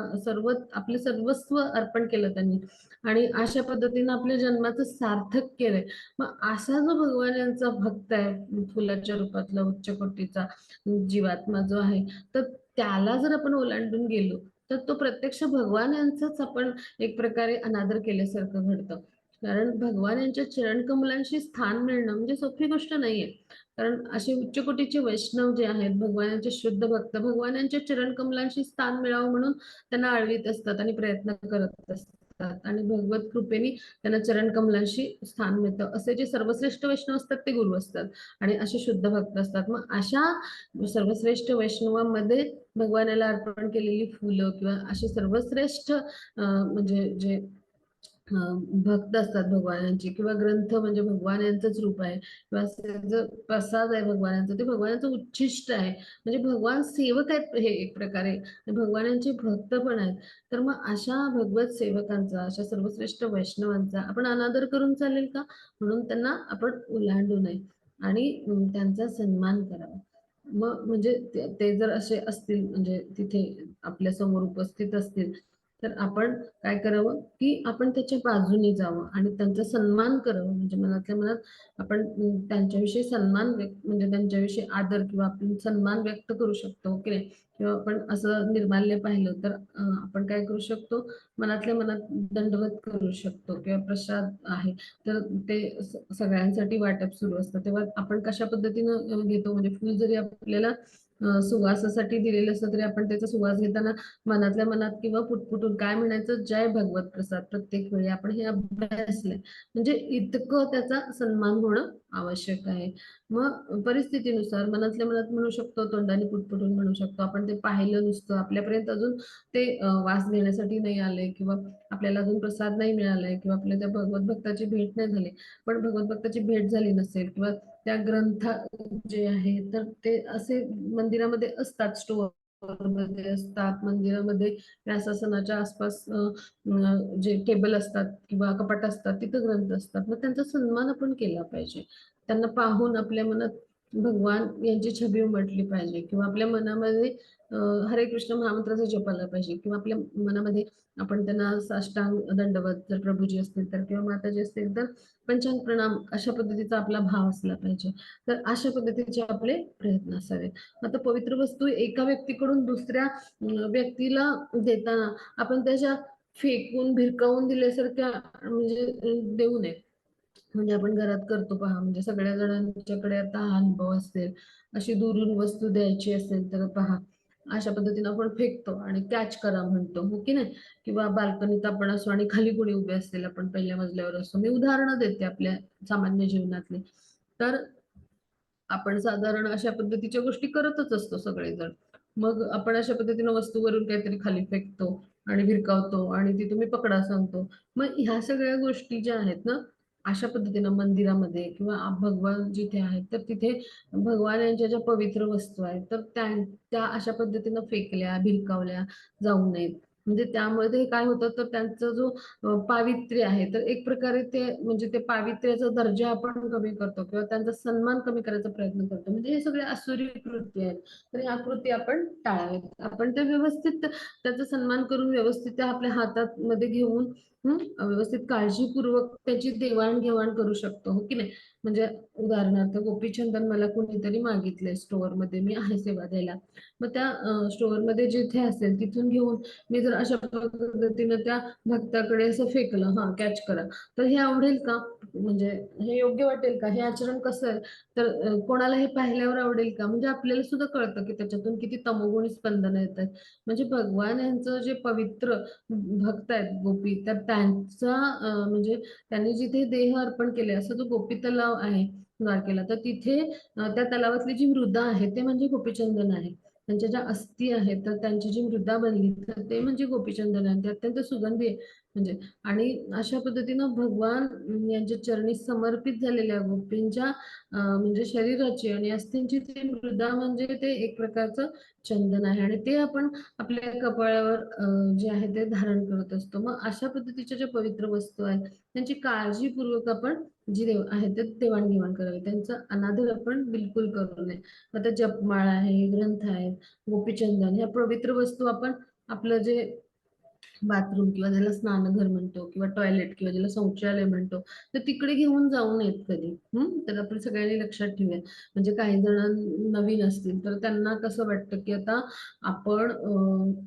आपले सर्वस्व अर्पण केलं त्यांनी आणि अशा पद्धतीने आपल्या जन्माचं सार्थक केलंय. मग असा जो भगवान यांचा भक्त आहे फुलाच्या रूपातला उच्च कोटीचा जीवात्मा जो आहे तर त्याला जर आपण ओलांडून गेलो तर तो प्रत्यक्ष भगवान यांचाच आपण एक प्रकारे अनादर केल्यासारखं घडतं. कारण भगवान यांच्या चरण कमलांशी स्थान मिळणं म्हणजे सोपी गोष्ट नाहीये. कारण असे उच्च कोटीचे वैष्णव जे आहेत, भगवानांचे शुद्ध भक्त, भगवानांच्या चरण कमलांशी स्थान मिळावं म्हणून त्यांना आळवीत असतात आणि प्रयत्न करत असतात आणि भगवत कृपेने त्यांना चरण कमलांशी स्थान मिळतं. असे जे सर्वश्रेष्ठ वैष्णव असतात ते गुरु असतात आणि असे शुद्ध भक्त असतात. मग अशा सर्वश्रेष्ठ वैष्णवांमध्ये भगवानाला अर्पण केलेली फुलं किंवा असे सर्वश्रेष्ठ म्हणजे जे भक्त असतात भगवानांचे, किंवा ग्रंथ म्हणजे भगवान यांचंच रूप आहे, किंवा जो प्रसाद आहे भगवानांचा ते भगवानांचं उच्छिष्ट आहे. म्हणजे भगवान सेवक आहेत हे एक प्रकारे, भगवानांचे भक्त पण आहेत. तर मग अशा भगवत सेवकांचा, अशा सर्वश्रेष्ठ वैष्णवांचा आपण अनादर करून चालेल का? म्हणून त्यांना आपण ओलांडू नये आणि त्यांचा सन्मान करावा. मग म्हणजे ते जर असे असतील म्हणजे तिथे आपल्या समोर उपस्थित असतील तर आपण काय करावं की आपण त्याच्या बाजूने जावं आणि त्यांचा सन्मान करावं. म्हणजे मनातल्या मनात आपण त्यांच्याविषयी सन्मान व्यक्त म्हणजे त्यांच्याविषयी आदर किंवा आपण सन्मान व्यक्त करू शकतो की नाही. किंवा आपण असं निर्माल्य पाहिलं तर आपण काय करू शकतो, मनातल्या मनात दंडवत करू शकतो. किंवा प्रसाद आहे तर ते सगळ्यांसाठी वाटप सुरू असतं तेव्हा आपण कशा पद्धतीनं घेतो, म्हणजे फुल जरी आपल्याला सुवासासाठी दिलेलं असतं तरी आपण त्याचा सुवास घेताना मनातल्या मनात किंवा पुटपुटून काय म्हणायचं, जय भगवत प्रसाद, प्रत्येक वेळी आपण हे अभ्यासलंय. म्हणजे इतकं त्याचा सन्मान होणं आवश्यक आहे. मग परिस्थितीनुसार मनातल्या मनात म्हणू शकतो, तोंडाने पुटपुटून म्हणू शकतो. आपण ते पाहिलं नुसतं, आपल्यापर्यंत अजून ते वास घेण्यासाठी नाही आले किंवा आपल्याला अजून प्रसाद नाही मिळालाय किंवा आपल्या त्या भगवत भक्ताची भेट नाही झाली, पण भगवत भक्ताची भेट झाली नसेल किंवा त्या ग्रंथ जे आहे तर ते असे मंदिरामध्ये असतात, स्टोअर मध्ये असतात, मंदिरामध्ये व्यासासनाच्या आसपास जे टेबल असतात किंवा कपाट असतात तिथं ग्रंथ असतात. मग त्यांचा सन्मान आपण केला पाहिजे. त्यांना पाहून आपल्या मनात भगवान यांची छबी उमटली पाहिजे किंवा आपल्या मनामध्ये हरे कृष्ण महामंत्राचा जप आला पाहिजे किंवा आपल्या मनामध्ये आपण त्यांना साष्टांग दंडवत, जर प्रभूजी असतील तर किंवा माताजी असतील तर पंचांग प्रणाम अशा पद्धतीचा आपला भाव असला पाहिजे. तर अशा पद्धतीचे आपले प्रयत्न असावेत. आता पवित्र वस्तू एका व्यक्तीकडून दुसऱ्या व्यक्तीला देताना आपण त्याच्या फेकून भिरकावून दिल्यासारख्या म्हणजे देऊ नये. म्हणजे आपण घरात करतो पहा, म्हणजे सगळ्या जणांच्याकडे आता हा अनुभव असेल, अशी दुरून वस्तू द्यायची असेल तर पहा, अशा पद्धतीने आपण फेकतो आणि कॅच करा म्हणतो, हो की नाही? किंवा बाल्कनीत आपण असो आणि खाली कोणी उभे असतील, आपण पहिल्या मजल्यावर असतो. मी उदाहरणं देते आपल्या सामान्य जीवनातली. तर आपण साधारण अशा पद्धतीच्या गोष्टी करतच असतो सगळेजण. मग आपण अशा पद्धतीनं वस्तूवरून काहीतरी खाली फेकतो आणि भिरकावतो आणि ती तुम्ही पकडा सांगतो. मग ह्या सगळ्या गोष्टी ज्या आहेत ना, अशा पद्धतीनं मंदिरामध्ये किंवा भगवान जिथे आहेत, तर तिथे भगवान यांच्या ज्या पवित्र वस्तू आहेत, तर त्या अशा पद्धतीनं फेकल्या, भिरकावल्या जाऊ नयेत. म्हणजे त्यामुळे ते काय होतं, तर त्यांचा जो पावित्र्य आहे, तर एक प्रकारे ते म्हणजे ते पावित्र्याचा दर्जा आपण कमी करतो किंवा त्यांचा सन्मान कमी करायचा प्रयत्न करतो. म्हणजे हे सगळे आसुरी कृत्य आहेत. तर ह्या कृती आपण टाळाव्यात. आपण ते व्यवस्थित त्याचा सन्मान करून व्यवस्थित त्या आपल्या हातात मध्ये घेऊन व्यवस्थित काळजीपूर्वक त्याची देवाणघेवाण करू शकतो, हो की नाही? म्हणजे उदाहरणार्थ गोपीचंदन मला कोणीतरी मागितले स्टोअरमध्ये, मी आहे सेवा द्यायला. मग त्या स्टोअरमध्ये जिथे असेल तिथून घेऊन मी जर अशा पद्धतीनं त्या भक्ताकडे असं फेकलं, हा कॅच करा, तर हे आवडेल का? म्हणजे हे योग्य वाटेल का? हे आचरण कसं आहे? तर कोणाला हे पाहिल्यावर आवडेल का? म्हणजे आपल्याला सुद्धा कळतं की त्याच्यातून किती तमोगुणी स्पंदन येतात. म्हणजे भगवान यांचं जे पवित्र भक्त आहेत गोपी, तर त्यांचा म्हणजे त्यांनी जिथे देह अर्पण केले, असा जो गोपी तलाव आहे द्वारकेला, तर तिथे त्या तलावातली जी मृदा आहे ते म्हणजे गोपीचंदन आहे. त्यांच्या ज्या अस्थी आहेत, तर त्यांची जी मृदा बनली, तर ते म्हणजे गोपीचंदन आहे. ते अत्यंत सुगंधी आहे. म्हणजे आणि अशा पद्धतीनं भगवान यांच्या चरणी समर्पित झालेल्या गोपींच्या म्हणजे शरीराची आणि अस्थींची ती मृदा म्हणजे ते एक प्रकारचं चंदन आहे आणि ते आपण आपल्या कपाळावर जे आहे ते धारण करत असतो. मग अशा पद्धतीच्या ज्या पवित्र वस्तू आहेत, त्यांची काळजीपूर्वक आपण जी आहे ते देवाणघेवाण करावी. त्यांचा अनादर आपण बिलकुल करू नये. आता जपमाळ आहे, ग्रंथ आहेत, गोपीचंदन ह्या पवित्र वस्तू आपण आपलं जे बाथरूम किंवा ज्याला स्नानघर म्हणतो किंवा टॉयलेट किंवा ज्याला शौचालय म्हणतो, तर तिकडे घेऊन जाऊ नयेत कधी. तर आपण सगळ्यांनी लक्षात ठेवूया. म्हणजे काही जण नवीन असतील तर त्यांना कसं वाटतं की आता आपण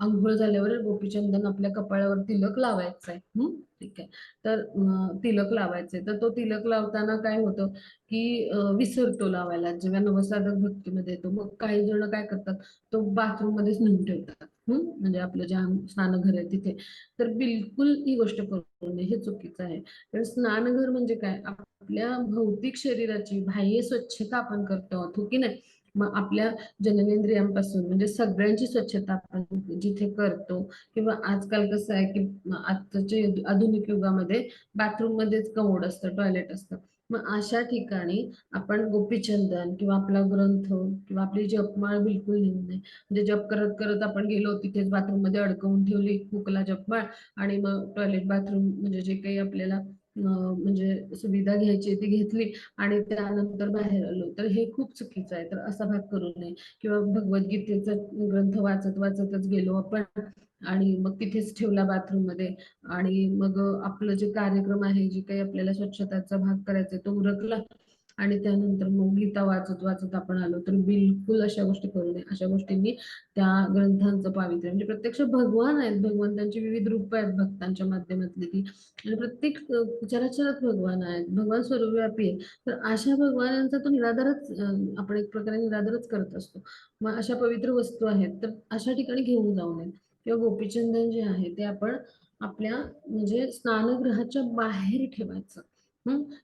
अंघोळ झाल्यावर गोपीचंदन आपल्या कपाळावर तिलक लावायचं आहे. ठीक आहे. तर तिलक लावायचंय, तर तो तिलक लावताना काय होतं की विसरतो लावायला जेव्हा नवसाधक भक्तीमध्ये येतो. मग काही जण काय करतात, तो बाथरूम मध्येच नेऊन ठेवतात. म्हणजे आपलं जे स्नानघर आहे तिथे. तर बिलकुल ही गोष्ट करू नये, हे चुकीचं आहे. कारण स्नानघर म्हणजे काय, आपल्या भौतिक शरीराची बाह्य स्वच्छता आपण करतो आहोत, हो की नाही? मग आपल्या जननेंद्रियांपासून म्हणजे सगळ्यांची स्वच्छता आपण जिथे करतो किंवा आजकाल कसं आहे की आताच्या आधुनिक युगामध्ये बाथरूम मध्येच कमोड असतं, टॉयलेट असतं. मग अशा ठिकाणी आपण गोपीचंदन किंवा आपला ग्रंथ किंवा आपली जपमाळ बिलकुल नेऊ नये. म्हणजे जप करत करत आपण गेलो तिथेच बाथरूम मध्ये अडकवून ठेवली हुकला जपमाळ आणि मग टॉयलेट बाथरूम म्हणजे जे काही आपल्याला म्हणजे सुविधा घ्यायची आहे ती घेतली आणि त्यानंतर बाहेर आलो, तर हे खूप चुकीचं आहे. तर असा भाग करू नये. किंवा भगवद्गीतेचा ग्रंथ वाचत वाचतच गेलो आपण आणि मग तिथेच ठेवला बाथरूम मध्ये आणि मग आपलं जे कार्यक्रम आहे, जे काही आपल्याला स्वच्छताचा भाग करायचा तो उरकला आणि त्यानंतर मग गीता वाचत वाचत आपण आलो, तर बिलकुल अशा गोष्टी करू नये. अशा गोष्टींनी त्या ग्रंथांचं पावित्र्य म्हणजे प्रत्यक्ष भगवान आहेत, भगवंतांची विविध रूप आहेत भक्तांच्या माध्यमातली ती आणि प्रत्येक चराचरात भगवान आहेत, भगवान सर्वव्यापी आहे. तर अशा भगवानांचा तो निराधारच आपण एक प्रकारे निराधारच करत असतो. मग अशा पवित्र वस्तू आहेत, तर अशा ठिकाणी घेऊन जाऊ नये. किंवा गोपीचंदन जे आहे ते आपण आपल्या म्हणजे स्नानगृहाच्या बाहेर ठेवायचं.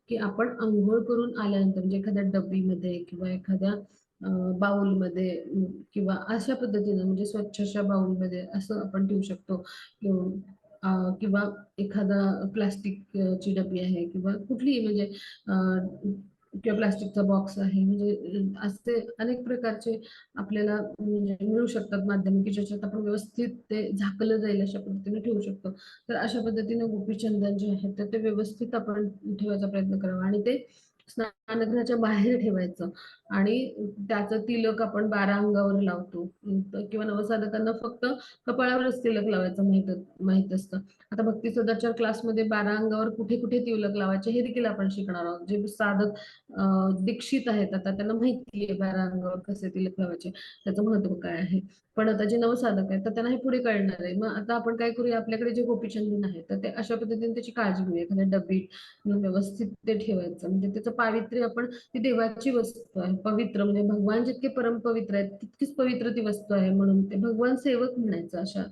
की आपण अंघोळ करून आल्यानंतर म्हणजे एखाद्या डब्बीमध्ये किंवा एखाद्या बाउलमध्ये किंवा अशा पद्धतीनं म्हणजे स्वच्छ अशा बाउलमध्ये असं आपण ठेवू शकतो. किंवा एखादा प्लास्टिकची डबी आहे किंवा कुठलीही म्हणजे किंवा प्लास्टिकचा बॉक्स आहे म्हणजे असे अनेक प्रकारचे आपल्याला म्हणजे मिळू शकतात माध्यम की ज्याच्यात आपण व्यवस्थित ते झाकलं जाईल अशा पद्धतीने ठेवू शकतो. तर अशा पद्धतीने गोपीचंदन जे आहे तर ते व्यवस्थित आपण ठेवायचा प्रयत्न करावा आणि ते स्नानगृहाच्या बाहेर ठेवायचं आणि त्याचं तिलक आपण 12 अंगावर लावतो. किंवा नवसाधकांना फक्त कपाळावरच तिलक लावायचं माहित असतं. आता भक्ती सदाचार क्लासमध्ये 12 अंगावर कुठे कुठे तिलक लावायचे हे देखील आपण शिकणार आहोत. जे साधक दीक्षित आहेत आता त्यांना माहिती आहे 12 अंगावर कसे तिलक लावायचे, त्याचं महत्व काय आहे. पण आता जे नवसाधक आहेत तर त्यांना हे पुढे कळणार आहे. मग आता आपण काय करूया, आपल्याकडे जे गोपीचंदन आहे तर ते अशा पद्धतीने त्याची काळजी घेऊया. एखाद्या डबीत व्यवस्थित ते ठेवायचं, म्हणजे त्याचं पावित्र्य आपण, ती देवाची वस्तू आहे, पवित्र म्हणजे भगवान जितके परमपवित्र आहेत तितकीच पवित्र ती वस्तू आहे. म्हणून ते भगवान सेवक म्हणायचं. अशा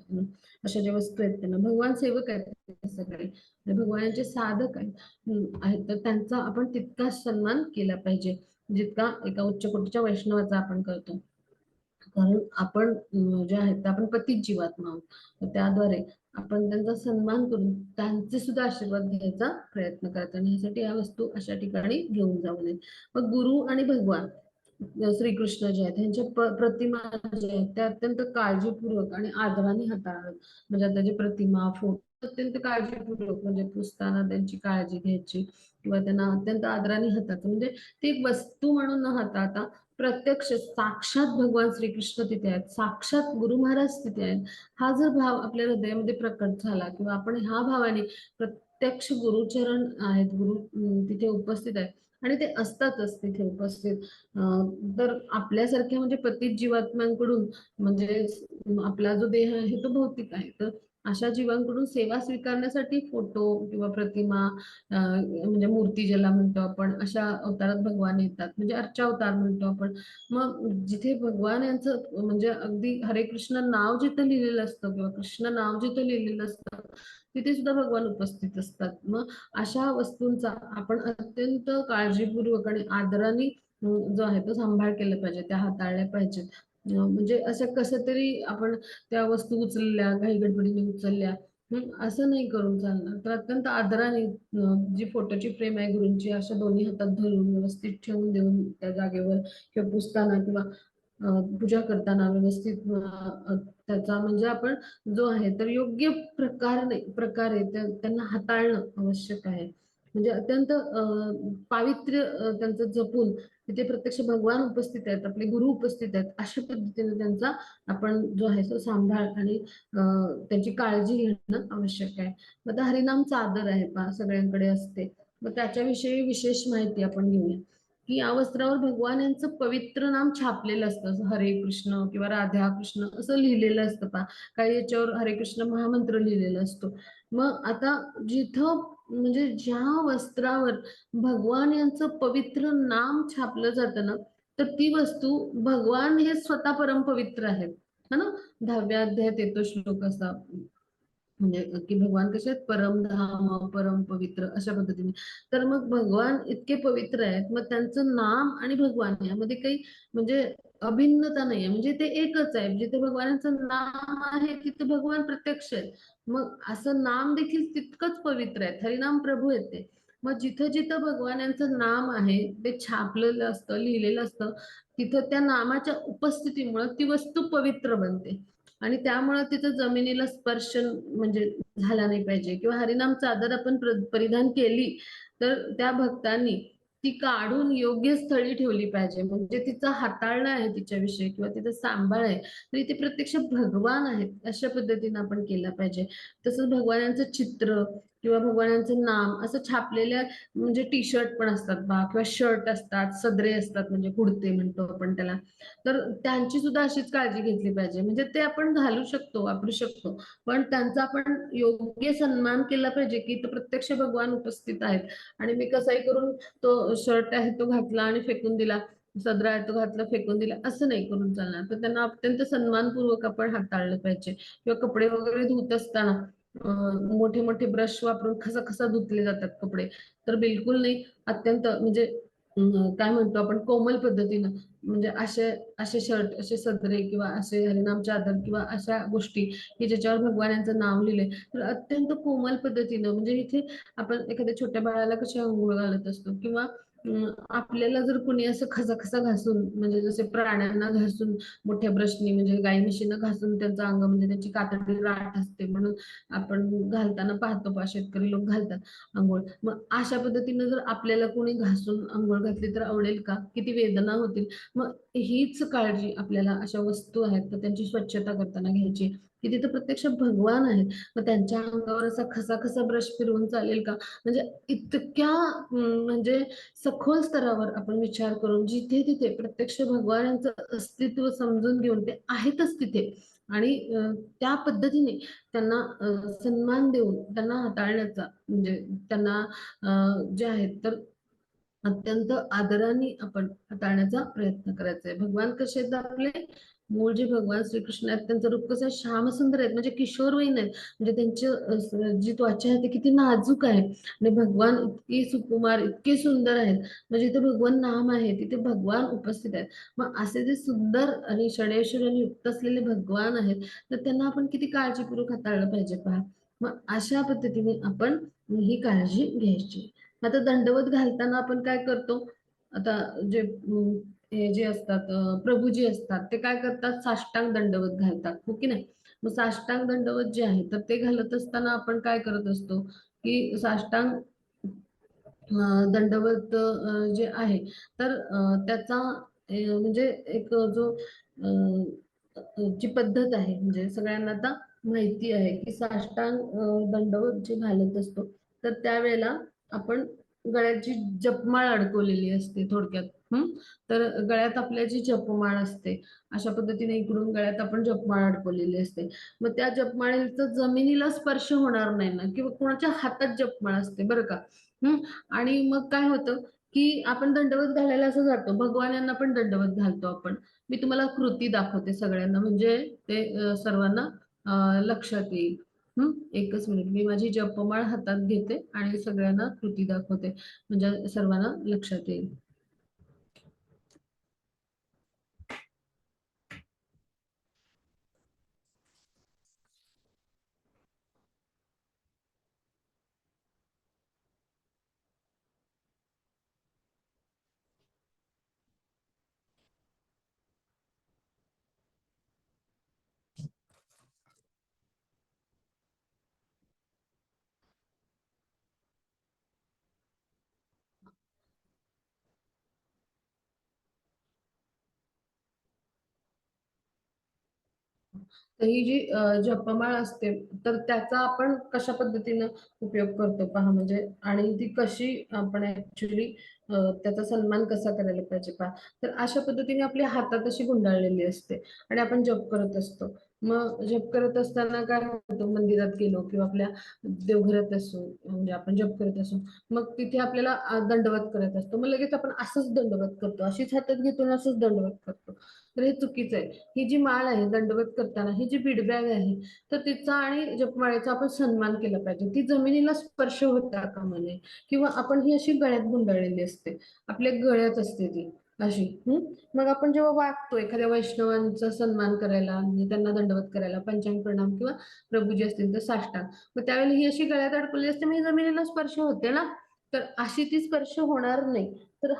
अशा ज्या वस्तू आहेत त्यांना भगवान सेवक आहेत ते सगळे, भगवानाचे साधक आहेत तर त्यांचा आपण तितकाच सन्मान केला पाहिजे जितका एका उच्च कोटीच्या वैष्णवाचा आपण करतो. कारण आपण जे आहेत ते आपण पतित जीवात्मा आहोत, तर त्याद्वारे आपण त्यांचा सन्मान करून त्यांचे सुद्धा आशीर्वाद घ्यायचा प्रयत्न करतो आणि यासाठी या वस्तू अशा ठिकाणी घेऊन जाऊ नयेत. मग गुरु आणि भगवान श्रीकृष्ण जे आहेत त्यांच्या प्रतिमा जे आहेत त्या अत्यंत काळजीपूर्वक आणि आदराने हाताळतात. म्हणजे आता जी प्रतिमा फोटो अत्यंत काळजीपूर्वक म्हणजे पुसताना त्यांची काळजी घ्यायची किंवा त्यांना अत्यंत आदराने हाताळतात. म्हणजे ती एक वस्तू म्हणून न हाताळता प्रत्यक्ष साक्षात भगवान श्रीकृष्ण तिथे आहेत, साक्षात गुरु महाराज तिथे आहेत, हा जर भाव आपल्या हृदयामध्ये प्रकट झाला किंवा आपण ह्या भावाने प्रत्यक्ष गुरुचरण आहेत, गुरु तिथे उपस्थित आहेत आणि ते असतातच तिथे उपस्थित, तर आपल्यासारख्या म्हणजे पतित जीवात्म्यांकडून म्हणजे आपला जो देह आहे तो भौतिक आहे, तर अशा जीवांकडून सेवा स्वीकारण्यासाठी फोटो किंवा प्रतिमा म्हणजे मूर्ती ज्याला म्हणतो आपण, अशा अवतारात भगवान येतात, म्हणजे अर्चावतार म्हणतो आपण. मग जिथे भगवान यांचं म्हणजे अगदी हरे कृष्ण नाव जिथं लिहिलेलं असतं किंवा कृष्ण नाव जिथं लिहिलेलं असतं तिथे सुद्धा भगवान उपस्थित असतात. मग अशा वस्तूंचा आपण अत्यंत काळजीपूर्वक आणि आदराने जो आहे तो सांभाळ केला पाहिजे, त्या हाताळल्या पाहिजेत. म्हणजे असं कसं तरी आपण त्या वस्तू उचलल्या, काही गडबडीने उचलल्या असं नाही करून चालणार. तर अत्यंत आदराने जी फोटोची फ्रेम आहे गुरूंची अशा दोन्ही हातात धरून व्यवस्थित ठेवून देऊन त्या जागेवर किंवा पुसताना किंवा पूजा करताना व्यवस्थित त्याचा म्हणजे आपण जो आहे तर योग्य प्रकारे त्यांना हाताळणं आवश्यक आहे. म्हणजे अत्यंत पावित्र्य त्यांचं जपून तिथे प्रत्यक्ष भगवान उपस्थित आहेत, आपले गुरु उपस्थित आहेत, अशा पद्धतीने त्यांचा आपण जो आहे तो सांभाळ आणि त्याची काळजी घेणं आवश्यक आहे. मग आता हरिनामचा आदर आहे पहा सगळ्यांकडे असते, मग त्याच्याविषयी विशेष माहिती आपण घेऊया की या वस्त्रावर भगवान यांचं पवित्र नाम छापलेलं असतं, असं हरे कृष्ण किंवा राधा कृष्ण असं लिहिलेलं असतं पहा. काही याच्यावर हरे कृष्ण महामंत्र लिहिलेला असतो. मग आता जिथं म्हणजे ज्या वस्त्रावर भगवान यांचं पवित्र नाम छापलं जातं ना, तर ती वस्तू भगवान हे स्वतः परमपवित्र आहेत, है ना. 10व्या अध्यायात येतो श्लोक असा, म्हणजे की भगवान कसे आहेत, परमधाम परम पवित्र अशा पद्धतीने. तर मग भगवान इतके पवित्र आहेत, मग त्यांचं नाम आणि भगवान यामध्ये काही म्हणजे अभिन्नता नाहीये, म्हणजे ते एकच आहे. जिथे भगवानाचं नाम आहे तिथे भगवान प्रत्यक्ष आहे. मग असं नाम देखील तितकंच पवित्र आहे, हरिनाम प्रभू येते. मग जिथं जिथं भगवानांचं नाम आहे ते छापलेलं असतं, लिहिलेलं असतं, तिथं त्या नामाच्या उपस्थितीमुळे ती वस्तू पवित्र बनते आणि त्यामुळे तिथं जमिनीला स्पर्श म्हणजे झाला नाही पाहिजे. किंवा हरिनाम चादर आपण परिधान केली तर त्या भक्तांनी ती काढून योग्य स्थळी ठेवली पाहिजे, म्हणजे तिचा हाताळणं आहे तिच्याविषयी किंवा तिचा सांभाळ आहे तर इथे प्रत्यक्ष भगवान आहेत अशा पद्धतीने आपण केलं पाहिजे. तसंच भगवानांचं चित्र किंवा भगवानांचं नाम असं छापलेल्या म्हणजे टी शर्ट पण असतात बा किंवा शर्ट असतात, सदरे असतात म्हणजे कुर्ते म्हणतो आपण त्याला, तर त्यांची सुद्धा अशीच काळजी घेतली पाहिजे. म्हणजे ते आपण घालू शकतो, वापरू शकतो, पण त्यांचा आपण योग्य सन्मान केला पाहिजे की तो प्रत्यक्ष भगवान उपस्थित आहेत आणि मी कसाही करून तो शर्ट आहे तो घातला आणि फेकून दिला, सदरा आहे तो घातला फेकून दिला, असं नाही करून चालणार. तर त्यांना अत्यंत सन्मानपूर्वक आपण हाताळलं पाहिजे. किंवा कपडे वगैरे धुत असताना मोठे मोठे ब्रश वापरून खसा खसा धुतले जातात कपडे, तर बिलकुल नाही. अत्यंत म्हणजे काय म्हणतो आपण कोमल पद्धतीनं, म्हणजे असे असे शर्ट, असे सदरे किंवा असे हरिनाम चादर किंवा अशा गोष्टी की ज्याच्यावर भगवान यांचं नाव लिहिलंय तर अत्यंत कोमल पद्धतीनं, म्हणजे इथे आपण एखाद्या छोट्या बाळाला कशी अंघोळ घालत असतो किंवा आपल्याला जर कोणी असं खसाखसा घासून, म्हणजे जसे प्राण्यांना घासून मोठ्या ब्रशनी, म्हणजे गाई म्हशीनं घासून त्यांचं अंग, म्हणजे त्याची कातडी राठ असते म्हणून आपण घालताना पाहतो पा शेतकरी लोक घालतात आंघोळ. मग अशा पद्धतीनं जर आपल्याला कोणी घासून आंघोळ घातली तर आवडेल का? किती वेदना होतील. मग हीच काळजी आपल्याला अशा वस्तू आहेत तर त्यांची स्वच्छता करताना घ्यायची, की तिथे प्रत्यक्ष भगवान आहेत. मग त्यांच्या अंगावर असा खसा ब्रश फिरवून चालेल का? म्हणजे इतक्या म्हणजे सखोल स्तरावर आपण विचार करून जिथे तिथे प्रत्यक्ष भगवानांचं अस्तित्व समजून घेऊन ते आहेतच तिथे, आणि त्या पद्धतीने त्यांना सन्मान देऊन त्यांना हाताळण्याचा, म्हणजे त्यांना जे आहेत तर अत्यंत आदराने आपण हाताळण्याचा प्रयत्न करायचा आहे. भगवान कसे आहेत आपले? मूळ जे भगवान श्रीकृष्ण आहेत त्यांचं रूप कसं आहे? श्यामसुंदर आहेत, म्हणजे किशोरवयीन आहेत. म्हणजे त्यांची जी त्वचा आहे ती किती नाजूक आहे, आणि भगवान इतके सुकुमार, इतके सुंदर आहेत. म्हणजे जिथे भगवान नाम आहे तिथे भगवान उपस्थित आहेत. मग असे जे सुंदर आणि षडेश्वरांनी युक्त असलेले भगवान आहेत, तर त्यांना आपण किती काळजीपूर्वक हाताळलं पाहिजे पहा. मग अशा पद्धतीने आपण ही काळजी घ्यायची. आता दंडवत घालताना आपण काय करतो? आता जे हे जे असतात प्रभू जी असतात ते काय करतात? साष्टांग दंडवत घालतात, हो की नाही? मग साष्टांग दंडवत जे आहे तर ते घालत असताना आपण काय करत असतो, की साष्टांग दंडवत जे आहे तर त्याचा म्हणजे एक जो जी पद्धत आहे, म्हणजे सगळ्यांना आता माहिती आहे की साष्टांग दंडवत जे घालत असतो तर त्यावेळेला आपण गळ्याची जपमाळ अडकवलेली असते थोडक्यात. तर गळ्यात आपल्या जी जपमाळ असते, अशा पद्धतीने इकडून गळ्यात आपण जपमाळ अडकवलेली असते. मग त्या जपमाळेचा जमिनीला स्पर्श होणार नाही ना, किंवा कोणाच्या हातात जपमाळ असते बरं का. आणि मग काय होतं, की आपण दंडवत घालायला असं जातो, भगवान यांना पण दंडवत घालतो आपण. मी तुम्हाला कृती दाखवते सगळ्यांना, म्हणजे ते सर्वांना लक्षात येईल. एकच मिनिट, मी माझी जपमाळ हातात घेते आणि सगळ्यांना कृती दाखवते, म्हणजे सर्वांना लक्षात येईल. तर ही जी जपमाळ असते तर त्याचा आपण कशा पद्धतीनं उपयोग करतो पहा, म्हणजे आणि ती कशी आपण ऍक्च्युली त्याचा सन्मान कसा करायला पाहिजे पहा. तर अशा पद्धतीने आपल्या हातात अशी गुंडाळलेली असते आणि आपण जप करत असतो. मग जप करत असताना काय होतं, मंदिरात गेलो किंवा आपल्या देवघरात असो, म्हणजे आपण जप करत असो, मग तिथे आपल्याला दंडवत करत असतो, मग लगेच आपण असंच दंडवत करतो, अशीच हातात घेतो आणि असंच दंडवत करतो. तर हे चुकीचं आहे. ही जी माळ आहे दंडवत करताना, ही जी बीडबॅग आहे तर तिचा आणि जपमाळेचा आपण सन्मान केला पाहिजे. ती जमिनीला स्पर्श होता कामा नये, किंवा आपण ही अशी गळ्यात गुंडाळलेली असते, आपल्या गळ्यात असते ती अशी. मग आपण जेव्हा वागतो एखाद्या वैष्णवांचा सन्मान करायला, म्हणजे त्यांना दंडवत करायला, पंचांग प्रणाम किंवा प्रभूजी असतील तर साष्टांग, मग त्यावेळेला ही अशी गळ्यात अडकवली असते, मग ही जमिनीला स्पर्श होते ना, तर अशी ती स्पर्श होणार नाही. तर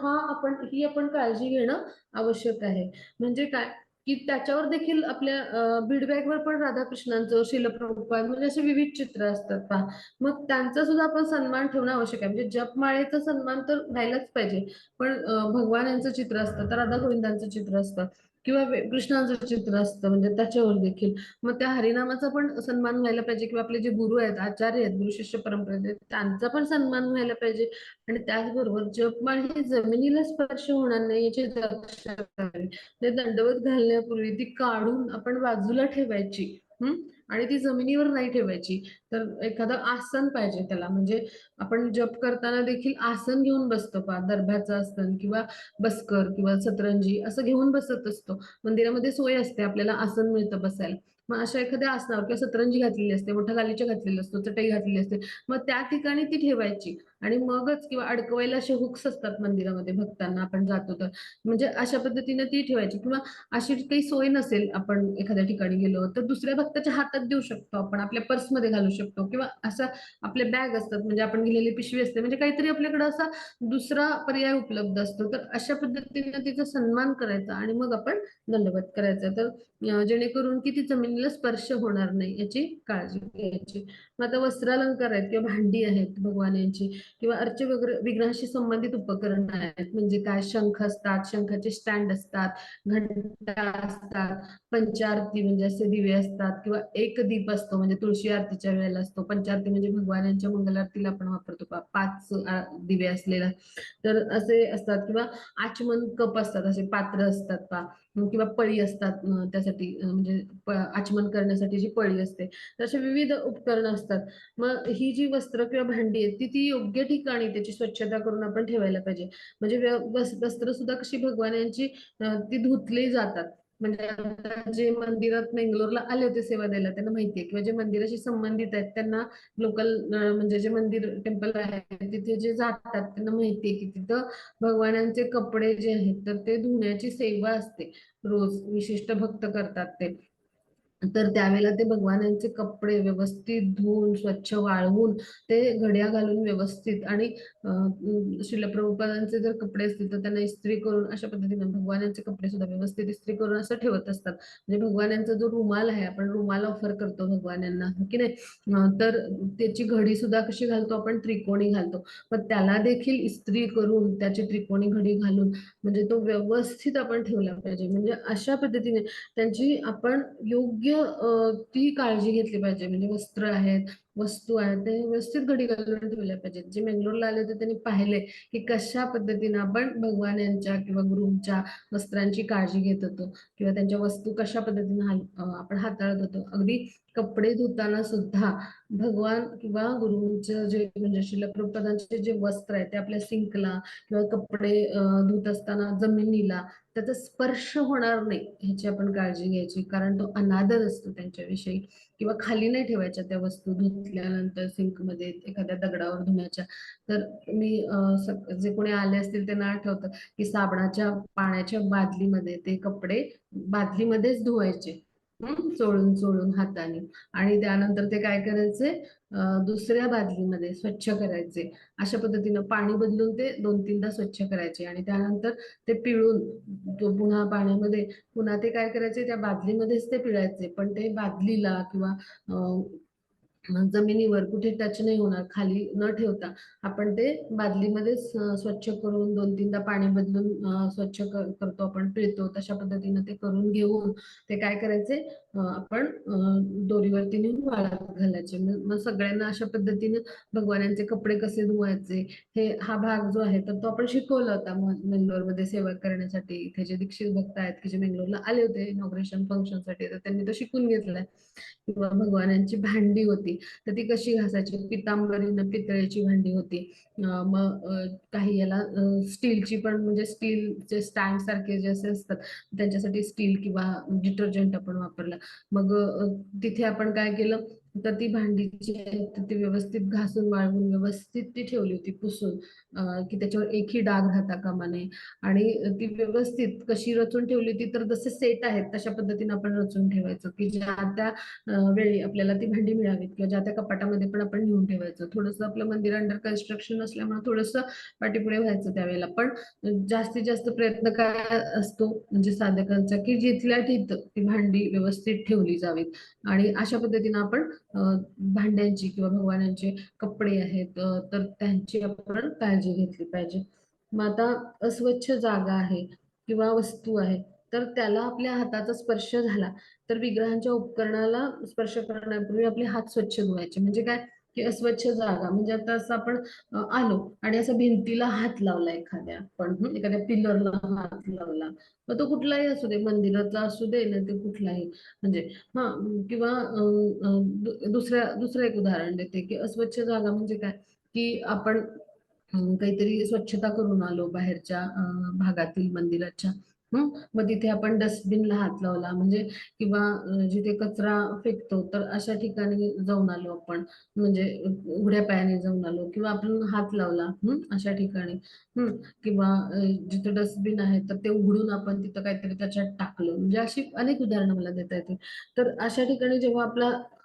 ही आपण काळजी घेणं आवश्यक आहे. म्हणजे काय, की त्याच्यावर देखील आपल्या बीडबॅगवर पण राधाकृष्णांचं, शिलप्रभुपाद, म्हणजे असे विविध चित्र असतात पहा. मग त्यांचा सुद्धा आपण सन्मान ठेवणं आवश्यक आहे. म्हणजे जपमाळेचा सन्मान तर व्हायलाच पाहिजे, पण भगवान यांचं चित्र असतं तर राधा गोविंदांचं चित्र असतं, किंवा कृष्णांचं चित्र असतं, म्हणजे त्याच्यावर देखील मग त्या हरिनामाचा पण सन्मान व्हायला पाहिजे, किंवा आपले जे गुरु आहेत, आचार्य आहेत, गुरु शिष्य परंपरेचे, त्यांचा पण सन्मान व्हायला पाहिजे. आणि त्याचबरोबर जपमाळ ही जमिनीला स्पर्श होणार नाही याची दक्षता घ्यावी. ते दंडवत घालण्यापूर्वी ती काढून आपण बाजूला ठेवायची. आणि ती जमिनीवर नाही ठेवायची. तर एखादं आसन पाहिजे त्याला, म्हणजे आपण जप करताना देखील आसन घेऊन बसतो पहा, दर्भाचं आसन किंवा बसकर किंवा सतरंजी असं घेऊन बसत असतो. मंदिरामध्ये सोय असते, आपल्याला आसन मिळतं बसायला. मग अशा एखाद्या आसनावर, किंवा सतरंजी घातलेली असते, मोठा गालीचा घातलेला असतो, चटई घातलेली असते, मग त्या ठिकाणी ती ठेवायची. आणि मगच, किंवा अडकवायला असे हुक्स असतात मंदिरामध्ये भक्तांना, आपण जातो तर, म्हणजे अशा पद्धतीने ती ठेवायची. किंवा अशी काही सोय नसेल, आपण एखाद्या ठिकाणी गेलो तर दुसऱ्या भक्ताच्या हातात हातात देऊ शकतो, आपण आपल्या पर्समध्ये घालू शकतो, किंवा असं आपले बॅग असतात, म्हणजे आपण गेलेली पिशवी असते, म्हणजे काहीतरी आपल्याकडे असा दुसरा पर्याय उपलब्ध असतो. तर अशा पद्धतीने तिचा सन्मान करायचा आणि मग आपण दंडवत करायचा. तर जेणेकरून की ती जमिनीला स्पर्श होणार नाही याची काळजी घ्यायची. मग आता वस्त्रालंकार आहेत किंवा भांडी आहेत भगवान यांची, किंवा अर्च वगैरे विघ्नाशी संबंधित उपकरण आहेत, म्हणजे काय, शंख असतात, शंखाचे स्टँड असतात, घंटा असतात, पंचारती म्हणजे असे दिवे असतात, किंवा एक दीप असतो म्हणजे तुळशी आरतीच्या वेळेला असतो. पंचारती म्हणजे भगवान यांच्या मंगलारतीला आपण वापरतो पाच दिवे असलेला. तर असे असतात, किंवा आचमन कप असतात, असे पात्र असतात किंवा पळी असतात, त्यासाठी म्हणजे आचमन करण्यासाठी जी पळी असते. तर असे विविध उपकरणं असतात. मग ही जी वस्त्र किंवा भांडी आहेत ती योग्य ठिकाणी त्याची स्वच्छता करून आपण ठेवायला पाहिजे. म्हणजे वस्त्र सुद्धा कशी भगवान यांची ती धुतली जातात. म्हणजे आता जे मंदिरात मेंगलोरला आले होते सेवा द्यायला त्यांना माहितीये, किंवा जे मंदिराशी संबंधित आहेत त्यांना, लोकल म्हणजे जे मंदिर टेम्पल आहे तिथे जे जातात त्यांना माहितीये की तिथं भगवानांचे कपडे जे आहेत तर ते धुण्याची सेवा असते. रोज विशिष्ट भक्त करतात ते. तर त्यावेळेला ते भगवानांचे कपडे व्यवस्थित धुवून स्वच्छ वाळवून ते घड्या घालून व्यवस्थित, आणि श्रील प्रभुपादांचे जर कपडे असतील तर त्यांना इस्त्री करून अशा पद्धतीने भगवानांचे कपडे सुद्धा व्यवस्थित इस्त्री करून असं ठेवत असतात. म्हणजे भगवानांचा जो रुमाल आहे, आपण रुमाल ऑफर करतो भगवानांना, हो की नाही, तर त्याची घडी सुद्धा कशी घालतो आपण, त्रिकोणी घालतो. मग त्याला देखील इस्त्री करून त्याची त्रिकोणी घडी घालून म्हणजे तो व्यवस्थित आपण ठेवला पाहिजे. म्हणजे अशा पद्धतीने त्यांची आपण योग्य ती काळजी घेतली पाहिजे. म्हणजे वस्त्र आहेत, वस्तू आहेत, ते व्यवस्थित घडी घालून ठेवल्या पाहिजेत. जे मेंगलोरला आले होते त्यांनी पाहिले की कशा पद्धतीने आपण भगवान यांच्या किंवा गुरूंच्या वस्त्रांची काळजी घेत होतो, किंवा त्यांच्या वस्तू कशा पद्धतीने आपण हाताळत होतो. अगदी कपडे धुताना सुद्धा भगवान किंवा गुरूंचं जे म्हणजे श्रील प्रभुपादांचे जे वस्त्र आहे ते आपल्या सिंकला किंवा कपडे धुत असताना जमिनीला त्याचा स्पर्श होणार नाही ह्याची आपण काळजी घ्यायची, कारण तो अनादर असतो त्यांच्याविषयी. किंवा खाली नाही ठेवायच्या त्या वस्तू धुतल्यानंतर सिंकमध्ये एखाद्या दगडावर धुण्याच्या. तर मी जे कोणी आले असतील त्यांना आठवतं की साबणाच्या पाण्याच्या बादलीमध्ये ते कपडे बादलीमध्येच धुवायचे, चोळून चोळून हाताने, आणि त्यानंतर ते काय करायचे, दुसऱ्या बादलीमध्ये स्वच्छ करायचे. अशा पद्धतीनं पाणी बदलून ते 2-3दा स्वच्छ करायचे, आणि त्यानंतर ते पिळून तो पुन्हा पाण्यामध्ये, पुन्हा ते काय करायचे, त्या बादलीमध्येच ते पिळायचे, पण ते बादलीला किंवा जमिनीवर कुठे टच नाही होणार, खाली न ठेवता आपण ते बादलीमध्ये स्वच्छ करून 2-3दा पाणी बदलून स्वच्छ करतो, आपण पिळतो तशा पद्धतीने ते करून घेऊन ते काय करायचे, आपण दोरीवरती नेऊन वाळत घालायचे. मग सगळ्यांना अशा पद्धतीने भगवानांचे कपडे कसे धुवायचे हा भाग जो आहे तर तो आपण शिकवला होता मध्ये सेवा करण्यासाठी. इथे जे दीक्षित भक्त आहेत की जे बेंगलोरला आले होते इनॉग्रेशन फंक्शन साठी, तर त्यांनी तो शिकून घेतलाय. किंवा भगवानांची भांडी होती तर ती कशी घासायची, पितांबरीनं पितळेची भांडी होती. मग काही याला स्टीलची पण, म्हणजे स्टीलचे स्टँड सारखे जे असे असतात त्यांच्यासाठी स्टील किंवा डिटर्जंट आपण वापरलं. मग तिथे आपण काय केलं, तर ती भांडी जी आहे ती व्यवस्थित घासून वाळवून व्यवस्थित ती ठेवली होती पुसून, की त्याच्यावर एकही डाग राहता कामा नये. आणि ती व्यवस्थित कशी रचून ठेवली होती, तर जसे सेट आहेत तशा पद्धतीने आपण रचून ठेवायचं, की ज्या त्या वेळी आपल्याला ती भांडी मिळावीत, किंवा ज्या त्या कपाटामध्ये पण आपण नेऊन ठेवायचं. थोडंसं आपलं मंदिर अंडर कन्स्ट्रक्शन असल्यामुळे थोडंसं पाठीपुढे व्हायचं त्यावेळेला, पण जास्तीत जास्त प्रयत्न काय असतो म्हणजे साधकांचा, की जिथल्या तिथं ती भांडी व्यवस्थित ठेवली जावीत. आणि अशा पद्धतीनं आपण भांड्यांची किंवा भगवानांचे कपडे आहेत तर त्यांची आपण काळजी घेतली पाहिजे. मग आता अस्वच्छ जागा आहे किंवा वस्तू आहे, तर त्याला आपल्या हाताचा स्पर्श झाला तर विग्रहांच्या उपकरणाला स्पर्श करण्यापूर्वी आपले हात स्वच्छ धुवायचे. म्हणजे काय, की अस्वच्छ जागा म्हणजे आता असं आपण आलो आणि असं भिंतीला हात लावला एखाद्या, पण एखाद्या पिलरला हात लावला, मग तो कुठलाही असू दे, मंदिराचा असू दे ना ते कुठलाही, म्हणजे हा, किंवा दुसरं एक उदाहरण देते की अस्वच्छ जागा म्हणजे काय, की आपण काहीतरी स्वच्छता करून आलो बाहेरच्या भागातील मंदिराच्या, मग तिथे आपण डस्टबिनला हात लावला म्हणजे किंवा जिथे कचरा फेकतो तर अशा ठिकाणी जाऊन आलो आपण, म्हणजे उघड्या पायाने जाऊन आलो किंवा आपण हात लावला अशा ठिकाणी. हम्म किंवा जिथे डस्टबिन आहे तर ते उघडून आपण तिथं काहीतरी त्याच्यात टाकलं, म्हणजे अशी अनेक उदाहरणं मला देता येतील. तर अशा ठिकाणी जेव्हा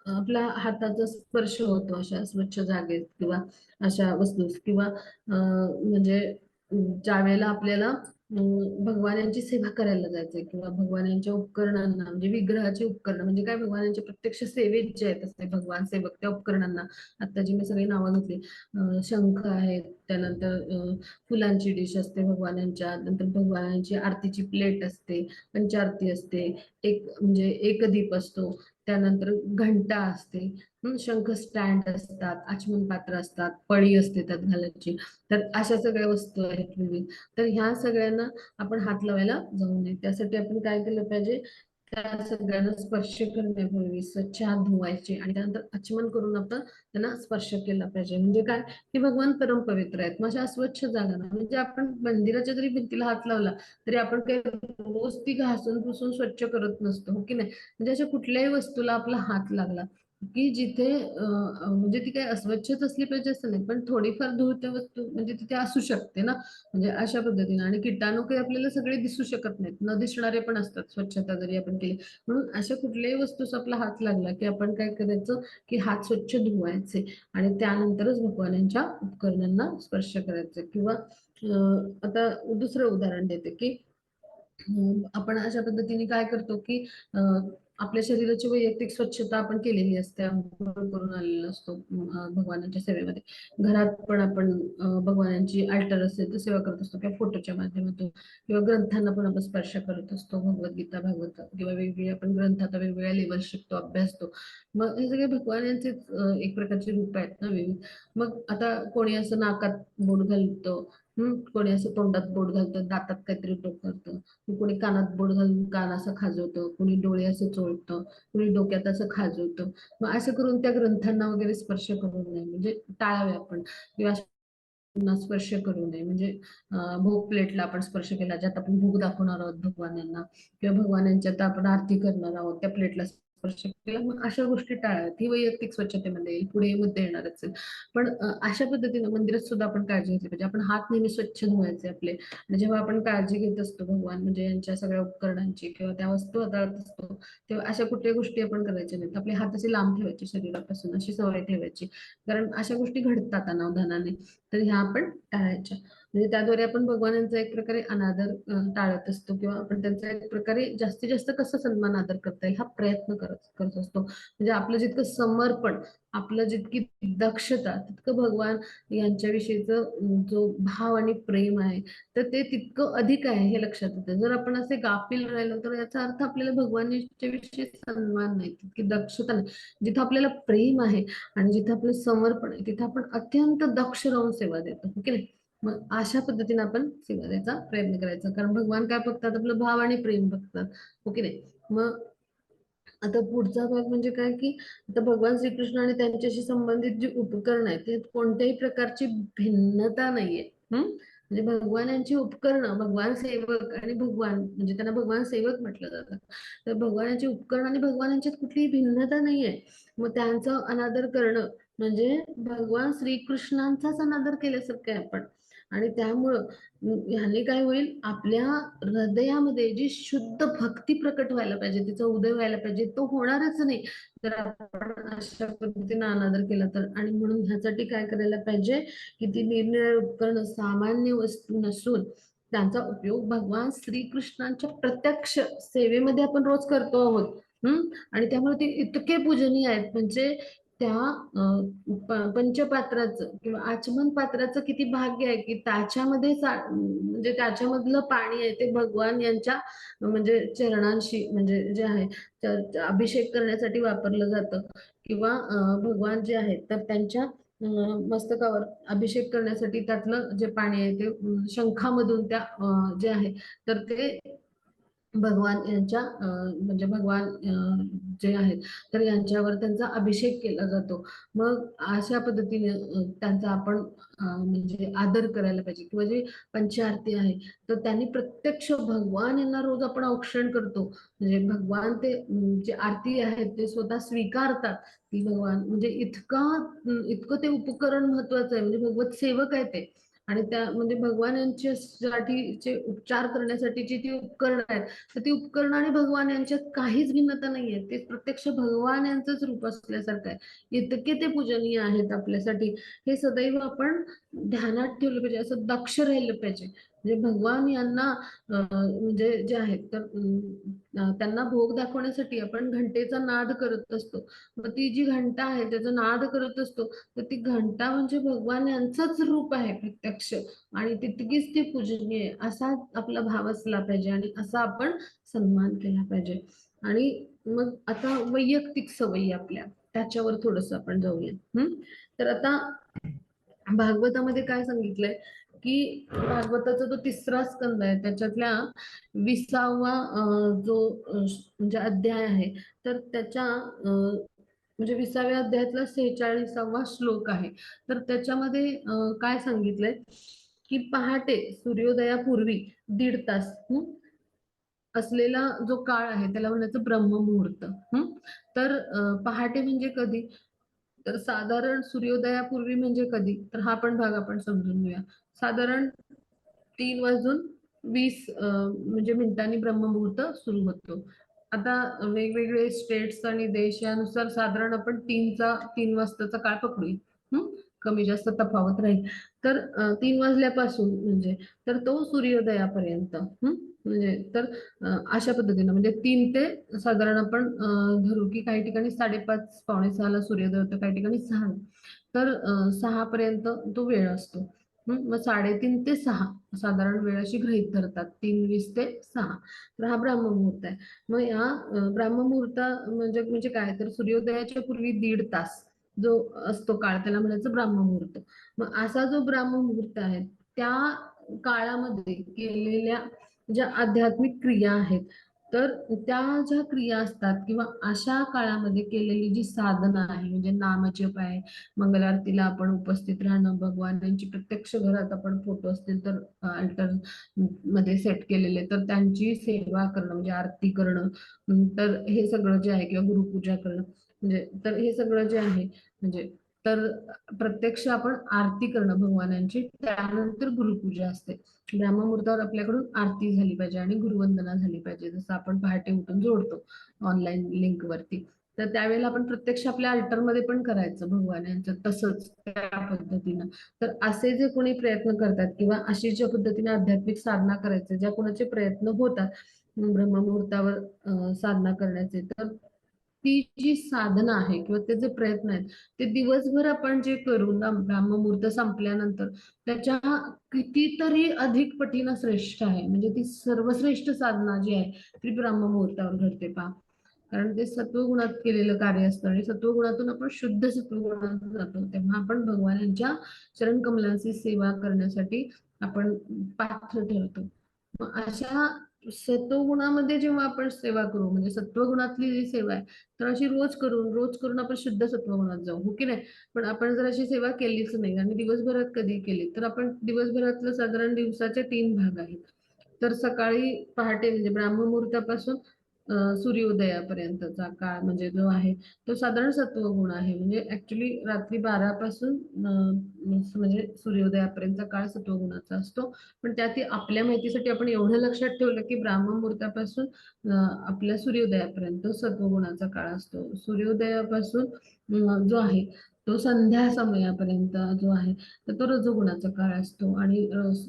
आपल्या हाताचा स्पर्श होतो अशा स्वच्छ जागेत किंवा अशा वस्तू किंवा म्हणजे ज्या वेळेला आपल्याला भगवानांची सेवा करायला जायचंय किंवा भगवानांच्या उपकरणांना म्हणजे विग्रहाचे उपकरण म्हणजे काय भगवानांच्या प्रत्यक्ष सेवेत जे आहेत असते भगवान सेवक त्या उपकरणांना, आता जी मी सगळी नावं घेतली, शंख आहेत, त्यानंतर फुलांची डिश असते भगवानांच्या, नंतर भगवानांची आरतीची प्लेट असते, पंचारती असते, एक म्हणजे एकदीप असतो, त्यानंतर घंटा असते, शंख स्टँड असतात, आचमन पात्र असतात, पळी असते त्यात घालायची. तर अशा सगळ्या वस्तू आहेत विविध. तर ह्या सगळ्यांना आपण हात लावायला जाऊ नये, त्यासाठी आपण काय केलं पाहिजे, त्या सगळ्यांना स्पर्श करण्यापूर्वी स्वच्छ हात धुवायचे आणि त्यानंतर आचमन करून आपण त्यांना स्पर्श केला पाहिजे. म्हणजे काय की भगवान परमपवित्र आहेत, मग अशा अस्वच्छ जागा ना, म्हणजे आपण मंदिराच्या जरी भिंतीला हात लावला तरी आपण काही रोज ती घासून पुसून स्वच्छ करत नसतो, हो की नाही. म्हणजे अशा कुठल्याही वस्तूला आपला हात लागला की जिथे म्हणजे ती काही अस्वच्छच असली पाहिजे असं नाही, पण थोडीफार धूळ त्या वस्तू म्हणजे तिथे असू शकते ना, म्हणजे अशा पद्धतीने. आणि किटाणू काही आपल्याला सगळे दिसू शकत नाहीत, न दिसणारे पण असतात स्वच्छता जरी आपण केली. म्हणून अशा कुठल्याही वस्तूस आपला हात लागला की आपण काय करायचं की हात स्वच्छ धुवायचे आणि त्यानंतरच भगवानांच्या उपकरणांना स्पर्श करायचे. किंवा आता दुसरं उदाहरण देते की आपण अशा पद्धतीने काय करतो की आपल्या शरीराची वैयक्तिक स्वच्छता आपण केलेली असते, अंघोळ करून आलेलो असतो भगवानांच्या सेवेमध्ये. घरात पण आपण भगवानांची अल्टर असेल तर सेवा करत असतो किंवा फोटोच्या माध्यमातून किंवा ग्रंथांना पण आपण स्पर्श करत असतो, भगवद्गीता भागवत किंवा वेगवेगळे आपण ग्रंथ आता वेगवेगळ्या लेवल शिकतो, अभ्यासतो. मग हे सगळे भगवानांचे एक प्रकारचे रूप आहेत ना विविध. मग आता कोणी असं नाकात बोट घालतो, कोणी असं तोंडात बोट घालतं, दातात काहीतरी टोक करतं, कोणी कानात बोट घालून कान असं खाजवतं, कोणी डोळे असे चोळतं, कोणी डोक्यात असं खाजवतं. मग असं करून त्या ग्रंथांना वगैरे स्पर्श करू नये, म्हणजे टाळावे आपण. किंवा स्पर्श करू नये, म्हणजे भोग प्लेटला आपण स्पर्श केला ज्यात आपण भोग दाखवणार आहोत भगवानांना किंवा भगवानांच्यात आपण आरती करणार आहोत त्या प्लेटला स्पर्श केला, मग अशा गोष्टी टाळाव्यात. ही वैयक्तिक स्वच्छतेमध्ये येईल, पुढे मुद्दे येणार असेल. पण अशा पद्धतीने मंदिरात सुद्धा आपण काळजी घेतली पाहिजे. आपण हात नेहमी स्वच्छ धुवायचे आपले, आणि जेव्हा आपण काळजी घेत असतो भगवान म्हणजे यांच्या सगळ्या उपकरणांची किंवा त्या वस्तू हाताळत असतो तेव्हा अशा कुठल्या गोष्टी आपण करायच्या नाहीत. आपले हात असे लांब ठेवायचे शरीरापासून, अशी सवय ठेवायची, कारण अशा गोष्टी घडतात अनावधानाने. तर ह्या आपण टाळायच्या, म्हणजे त्याद्वारे आपण भगवानांचा एक प्रकारे अनादर टाळत असतो किंवा आपण त्यांचा एक प्रकारे जास्तीत जास्त कसं सन्मान आदर करता येईल हा प्रयत्न करत करत असतो. म्हणजे आपलं जितकं समर्पण, आपलं जितकी दक्षता तितकं भगवान यांच्याविषयीचं जो भाव आणि प्रेम आहे तर ते तितकं अधिक आहे हे लक्षात येतं. जर आपण असे गाफील राहिलो तर याचा अर्थ आपल्याला भगवानाच्या विषयी सन्मान नाही, तितकी दक्षता नाही. जिथं आपल्याला प्रेम आहे आणि जिथं आपलं समर्पण आहे तिथं आपण अत्यंत दक्ष राहून सेवा देतो, हो की नाही. मग अशा पद्धतीने आपण सेवा द्यायचा प्रयत्न करायचा, कारण भगवान काय बघतात, आपलं भाव आणि प्रेम बघतात, हो की नाही. मग आता पुढचा भाग म्हणजे काय की आता भगवान श्रीकृष्ण आणि त्यांच्याशी संबंधित जी उपकरण आहेत ते कोणत्याही प्रकारची भिन्नता नाहीये. म्हणजे भगवान यांची उपकरणं, भगवान सेवक आणि भगवान म्हणजे त्यांना भगवान सेवक म्हटलं जातं. तर भगवानाची उपकरण आणि भगवान यांच्यात कुठलीही भिन्नता नाहीये. मग त्यांचा अनादर करणं म्हणजे भगवान श्रीकृष्णांचाच अनादर केल्यासारखं आहे आपण. आणि त्यामुळं ह्याने काय होईल, आपल्या हृदयामध्ये जी शुद्ध भक्ती प्रकट व्हायला पाहिजे, तिचा उदय व्हायला पाहिजे, तो होणारच नाही जर आपण अशा पद्धतीने अनादर केला तर. आणि म्हणून ह्यासाठी काय करायला पाहिजे की ती निरनिराळी उपकरणं सामान्य वस्तू नसून त्यांचा उपयोग भगवान श्रीकृष्णांच्या प्रत्यक्ष सेवेमध्ये आपण रोज करतो आहोत. आणि त्यामुळे ते इतके पूजनीय आहेत, म्हणजे त्या पंचपात्राचं किंवा आचमन पात्राचं किती भाग्य आहे की त्याच्यामध्ये म्हणजे त्याच्यामधलं पाणी आहे ते भगवान यांच्या म्हणजे चरणांशी म्हणजे जे आहे अभिषेक करण्यासाठी वापरलं जातं. किंवा भगवान जे आहेत तर त्यांच्या मस्तकावर अभिषेक करण्यासाठी त्यातलं जे पाणी आहे ते शंखामधून त्या जे आहे तर ते भगवान यांच्या म्हणजे भगवान जे आहेत तर यांच्यावर त्यांचा अभिषेक केला जातो. मग अशा पद्धतीने त्यांचा आपण म्हणजे आदर करायला पाहिजे. किंवा जे पंचारती आहे तर त्यांनी प्रत्यक्ष भगवान यांना रोज आपण औक्षण करतो. म्हणजे भगवान ते जे आरती आहेत ते स्वतः स्वीकारतात ती भगवान म्हणजे इतकं ते उपकरण महत्वाचं आहे. म्हणजे भगवत सेवक आहे ते. आणि त्या म्हणजे भगवान यांच्यासाठीचे उपचार करण्यासाठीची ती उपकरण आहेत. तर ती उपकरण आणि भगवान यांच्यात काहीच भिन्नता नाहीये. ते प्रत्यक्ष भगवान यांचंच रूप असल्यासारखं आहे. इतके ते पूजनीय आहेत आपल्यासाठी. हे सदैव आपण ध्यानात ठेवलं पाहिजे. असं दक्ष राहिलं पाहिजे. म्हणजे भगवान यांना म्हणजे जे आहेत तर त्यांना भोग दाखवण्यासाठी आपण घंटेचा नाद करत असतो. मग ती जी घंटा आहे त्याचा नाद करत असतो. तर ती घंटा म्हणजे भगवान यांचंच रूप आहे प्रत्यक्ष. आणि तितकीच ती पूजनीय आहे असा आपला भाव असला पाहिजे आणि असा आपण सन्मान केला पाहिजे. आणि मग आता वैयक्तिक सवयी आपल्या त्याच्यावर थोडस आपण जाऊया. तर आता भागवतामध्ये काय सांगितलंय की भागवताचा जो तिसरा स्कंद आहे त्याच्यातल्या 20वा जो म्हणजे अध्याय आहे तर त्याच्या म्हणजे 20व्या अध्यायातला 46वा श्लोक आहे. तर त्याच्यामध्ये काय सांगितलंय की पहाटे सूर्योदयापूर्वी 1.5 तास असलेला जो काळ आहे त्याला म्हणायचं ब्रह्ममुहूर्त. तर पहाटे म्हणजे कधी? तर साधारण सूर्योदयापूर्वी म्हणजे कधी? तर हा पण भाग आपण समजून घेऊया. साधारण 3:20 म्हणजे मिनिटांनी ब्रह्ममुहूर्त सुरू होतो. आता वेगवेगळे स्टेट्स आणि देश यानुसार साधारण आपण 3 वाजताचा काळ पकडूया. कमी जास्त तफावत राहील. तर 3 वाजल्यापासून म्हणजे तर तो सूर्योदयापर्यंत म्हणजे तर अशा पद्धतीनं म्हणजे 3 ते साधारण आपण धरू की काही ठिकाणी 5:30 पावणे 6ला सूर्योदय होतो, काही ठिकाणी 6. तर 6 पर्यंत तो वेळ असतो. मग 3:30 ते 6 साधारण वेळ अशी गृहीत धरतात. 3:20 ते 6 तर हा ब्राह्ममुहूर्त आहे. मग या ब्राह्ममुहूर्त म्हणजे म्हणजे काय तर सूर्योदयाच्या पूर्वी 1.5 तास जो असतो काळ त्याला म्हणायचं ब्राह्ममुहूर्त. मग असा जो ब्राह्ममुहूर्त आहे त्या काळामध्ये केलेल्या ज्या आध्यात्मिक क्रिया आहेत तर त्या ज्या क्रिया असतात किंवा अशा काळामध्ये केलेली जी साधना आहे म्हणजे नामजप आहे, मंगलारतीला आपण उपस्थित राहणं, भगवानांची प्रत्यक्ष घरात आपण फोटो असतील तर अल्टर मध्ये सेट केलेले तर त्यांची सेवा करणं म्हणजे आरती करणं. तर हे सगळं जे आहे किंवा गुरुपूजा करणं म्हणजे तर हे सगळं जे आहे म्हणजे तर प्रत्यक्ष आपण आरती करणं भगवानांची त्यानंतर गुरुपूजा असते. ब्राह्ममुहूर्तावर आपल्याकडून आरती झाली पाहिजे आणि गुरुवंदना झाली पाहिजे जसं आपण पहाटे उठून जोडतो ऑनलाईन लिंक वरती. तर त्यावेळेला आपण प्रत्यक्ष आपल्या अल्टरमध्ये पण करायचं भगवान यांचं तसंच त्या पद्धतीनं. तर असे जे कोणी प्रयत्न करतात किंवा अशी ज्या पद्धतीने आध्यात्मिक साधना करायचे ज्या कोणाचे प्रयत्न होतात ब्रह्ममुहूर्तावर साधना करण्याचे तर ती जी साधना आहे किंवा ते जे प्रयत्न आहेत ते दिवसभर आपण जे करू ना ब्रह्ममुहूर्त संपल्यानंतर त्याच्या कितीतरी अधिक पटीनं श्रेष्ठ आहे. म्हणजे ती सर्वश्रेष्ठ साधना जी आहे ती ब्रह्ममुहूर्तावर घडते पहा. कारण ते सत्वगुणात केलेलं कार्य असतं आणि सत्वगुणातून आपण शुद्ध सत्वगुणात जातो तेव्हा आपण भगवानांच्या चरण कमलांची सेवा करण्यासाठी आपण पात्र ठरतो. मग अशा सत्वगुणामध्ये जेव्हा आपण सेवा करू म्हणजे सत्वगुणातली जी सेवा आहे तर अशी रोज करून आपण शुद्ध सत्वगुणात जाऊ हो की नाही. पण आपण जर अशी सेवा केलीच नाही आणि दिवसभरात कधी केली तर आपण दिवसभरातलं साधारण दिवसाचे 3 भाग आहेत. तर सकाळी पहाटे म्हणजे ब्राह्ममुहूर्तापासून सूर्योदयापर्यंतचा काळ म्हणजे जो आहे तो साधारण सत्वगुण आहे. म्हणजे ऍक्च्युली रात्री 12 पासून म्हणजे सूर्योदयापर्यंतचा काळ सत्वगुणाचा असतो. पण त्यात आपल्या माहितीसाठी आपण एवढं लक्षात ठेवलं की ब्राह्ममुहूर्तापासून आपल्या सूर्योदयापर्यंत सत्वगुणाचा काळ असतो. सूर्योदयापासून जो आहे तो संध्या समयापर्यंत जो आहे तर तो रजोगुणाचा काळ असतो आणि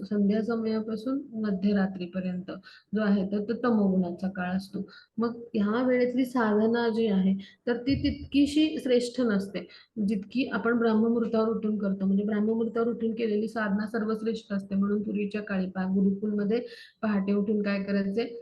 संध्या समयापासून मध्यरात्रीपर्यंत जो आहे तर तो तमोगुणाचा काळ असतो. मग ह्या वेळेतली साधना जी आहे तर ती तितकीशी श्रेष्ठ नसते जितकी आपण ब्राह्ममुहूर्तावर उठून करतो. म्हणजे ब्राह्ममुहूर्तावर उठून केलेली साधना सर्वश्रेष्ठ असते. म्हणून पूर्वीच्या काळी गुरुकुलमध्ये पहाटे उठून काय करायचे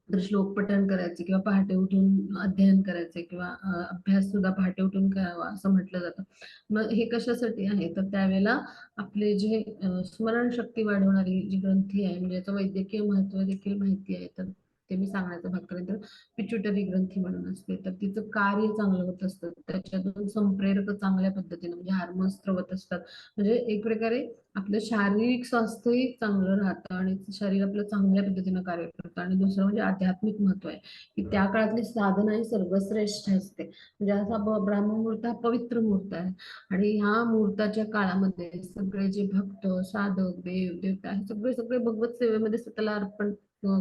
तर श्लोक पठण करायचे किंवा पहाटे उठून अध्ययन करायचे किंवा अभ्यास सुद्धा पहाटे उठून करावा असं म्हटलं जातं. मग हे कशासाठी आहे तर त्यावेळेला आपले जे स्मरणशक्ती वाढवणारी जी ग्रंथी आहे म्हणजे याचं वैद्यकीय महत्व देखील माहिती आहे. तर ते मी सांगण्याचा भाग करेन. तर पिट्युटरी ग्रंथी म्हणून असते, तर तिचं कार्य चांगलं होत असतं, त्याच्यातून संप्रेरक चांगल्या पद्धतीने म्हणजे हार्मोन्स स्त्रवत असतात. म्हणजे एक प्रकारे आपलं शारीरिक स्वास्थ्यही चांगलं राहतं आणि शरीर आपलं चांगल्या पद्धतीनं कार्य करतं. आणि दुसरं म्हणजे आध्यात्मिक महत्व आहे, की त्या काळातली साधना ही सर्वश्रेष्ठ असते. म्हणजे असा ब्राह्ममुहूर्त हा पवित्र मुहूर्त आहे. आणि ह्या मुहूर्ताच्या काळामध्ये सगळे जे भक्त, साधक, देव देवता हे सगळे सगळे भगवत सेवेमध्ये स्वतःला अर्पण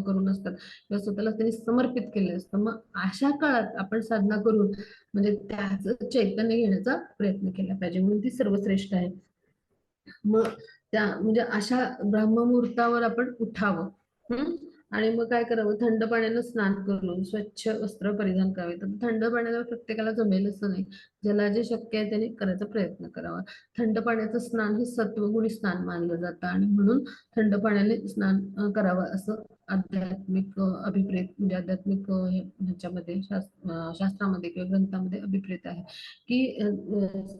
करून असतात किंवा स्वतःला त्यांनी समर्पित केले असतं. मग अशा काळात आपण साधना करून म्हणजे त्याचं चैतन्य घेण्याचा प्रयत्न केला पाहिजे, म्हणून ती सर्वश्रेष्ठ आहे. मग त्या म्हणजे अशा ब्रह्ममुहूर्तावर आपण उठावं. आणि मग काय करावं, थंड पाण्यानं स्नान करून स्वच्छ वस्त्र परिधान करावे. तर थंड पाण्याला प्रत्येकाला जमेल असं नाही, ज्याला जे शक्य आहे त्याने करायचा प्रयत्न करावा. थंड पाण्याचं स्नान हे सत्वगुणी स्नान मानलं जातं आणि म्हणून थंड पाण्याने स्नान करावं असं आध्यात्मिक अभिप्रेत म्हणजे आध्यात्मिक ह्याच्यामध्ये शास्त्रामध्ये किंवा ग्रंथामध्ये अभिप्रेत आहे की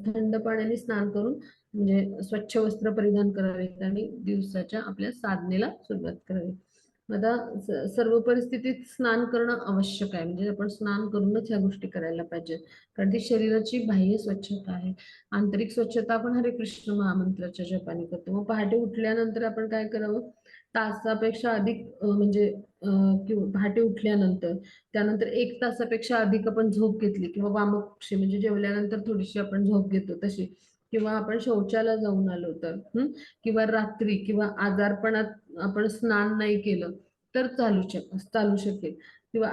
थंड पाण्याने स्नान करून म्हणजे स्वच्छ वस्त्र परिधान करावेत आणि दिवसाच्या आपल्या साधनेला सुरुवात करावी. आता सर्व परिस्थितीत स्नान करणं आवश्यक आहे, म्हणजे आपण स्नान करूनच ह्या गोष्टी करायला पाहिजेत, कारण ती शरीराची बाह्य स्वच्छता आहे. आंतरिक स्वच्छता आपण हरे कृष्ण महामंत्राच्या जपाने करतो. मग पहाटे उठल्यानंतर आपण काय करावं, तासापेक्षा अधिक म्हणजे पहाटे उठल्यानंतर त्यानंतर 1 तासापेक्षा अधिक आपण झोप घेतली किंवा वामकुक्षी म्हणजे जेवल्यानंतर थोडीशी आपण झोप घेतो तशी, किंवा आपण शौचाला जाऊन आलो तर किंवा रात्री किंवा आजारपणात आपण स्नान नाही केलं तर चालू शकेल. किंवा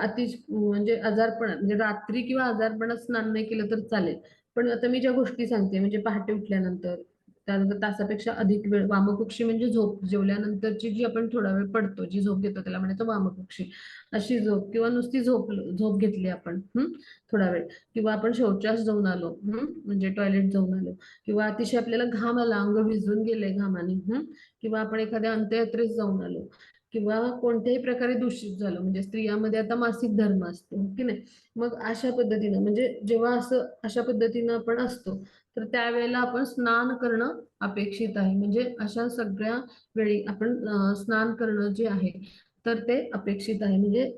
म्हणजे आजारपणात म्हणजे रात्री किंवा आजारपणात स्नान नाही केलं तर चालेल. पण आता मी ज्या गोष्टी सांगते म्हणजे पहाटे उठल्यानंतर त्यानंतर तासापेक्षा अधिक वेळ वामकुक्षी म्हणजे झोप जेवल्यानंतरची जी आपण थोडा वेळ पडतो जी झोप घेतो त्याला म्हणायचं वामकुक्षी. अशी झोप किंवा नुसती झोप घेतली आपण थोडा वेळ, किंवा आपण शौचास जाऊन आलो म्हणजे टॉयलेट जाऊन आलो, किंवा अतिशय आपल्याला घाम आला, अंग भिजून गेले घामाने, किंवा आपण एखाद्या अंत्ययात्रेत जाऊन आलो, किंवा कोणत्याही प्रकारे दूषित झालो, म्हणजे स्त्रियांमध्ये आता मासिक धर्म असतो की नाही, मग अशा पद्धतीनं म्हणजे जेव्हा असं अशा पद्धतीनं आपण असतो तर त्यावेळेला आपण स्नान करणं अपेक्षित आहे. म्हणजे अशा सगळ्या वेळी आपण स्नान करणं जे आहे तर ते अपेक्षित आहे. म्हणजे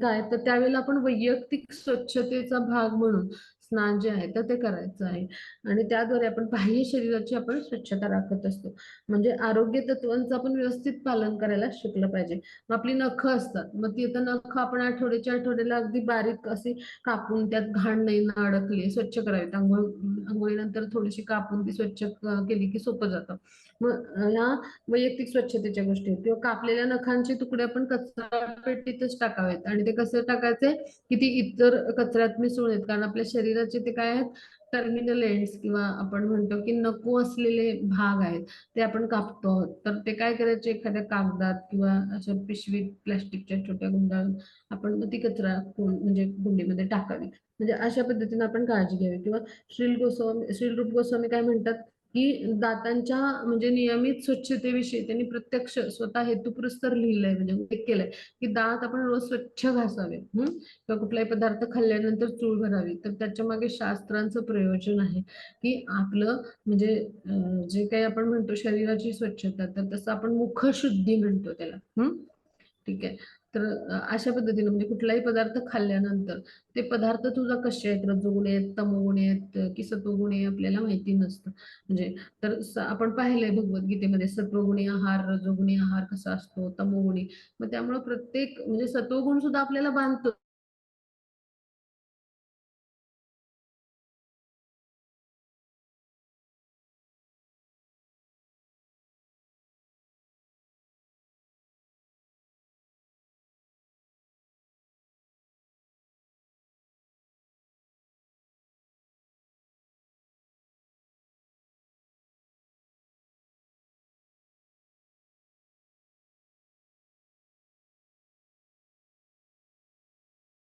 काय तर त्यावेळेला आपण वैयक्तिक स्वच्छतेचा भाग म्हणून स्नान जे आहे तर ते करायचं आहे. आणि त्याद्वारे आपण बाह्य शरीराची आपण स्वच्छता राखत असतो. म्हणजे आरोग्य तत्वांचं आपण व्यवस्थित पालन करायला शिकलं पाहिजे. मग आपली नखं असतात, मग ती आता नखं आपण आठवड्याच्या आठवड्याला अगदी बारीक अशी कापून त्यात घाण नाही ना अडकली स्वच्छ करावीत. आंघोळीनंतर थोडीशी कापून ती स्वच्छ केली की सोपं जातं. मग ह्या वैयक्तिक स्वच्छतेच्या गोष्टी आहेत. किंवा कापलेल्या नखांचे तुकडे आपण कचरा पेटीतच टाकावेत. आणि ते कसे टाकायचे की ती इतर कचऱ्यात मिसळू नयेत, कारण आपल्या शरीराचे ते काय आहेत टर्मिनल एंड्स किंवा आपण म्हणतो की नको असलेले भाग आहेत ते आपण कापतो आहोत. तर ते काय करायचे एखाद्या कागदात किंवा अशा पिशवीत प्लास्टिकच्या छोट्या गुंडाळून आपण ती कचरा म्हणजे कुंडीमध्ये टाकावी. म्हणजे अशा पद्धतीने आपण काळजी घ्यावी. किंवा श्रील रूप गोस्वामी काय म्हणतात की दातांच्या म्हणजे नियमित स्वच्छतेविषयी त्यांनी प्रत्यक्ष स्वतः हेतुपुरस्सर लिहिलंय म्हणजे उल्लेख केलाय की दात आपण रोज स्वच्छ घासावे. किंवा कुठलाही पदार्थ खाल्ल्यानंतर चूळ भरावी. तर त्याच्या मागे शास्त्रांचं प्रयोजन आहे की आपलं म्हणजे जे काही आपण म्हणतो शरीराची स्वच्छता, तर तसं आपण मुखशुद्धी म्हणतो त्याला. ठीक आहे. तर अशा पद्धतीने म्हणजे कुठलाही पदार्थ खाल्ल्यानंतर ते पदार्थ तुझा कसे आहेत, रजोगुणी आहेत, तमोगुणी आहेत की सत्वगुणी आहे आपल्याला माहिती नसतं. म्हणजे तर आपण पाहिलंय भगवद्गीतेमध्ये सत्वगुणी आहार, रजोगुणी आहार कसा असतो, तमोगुणी. मग त्यामुळे प्रत्येक म्हणजे सत्वगुण सुद्धा आपल्याला बांधतो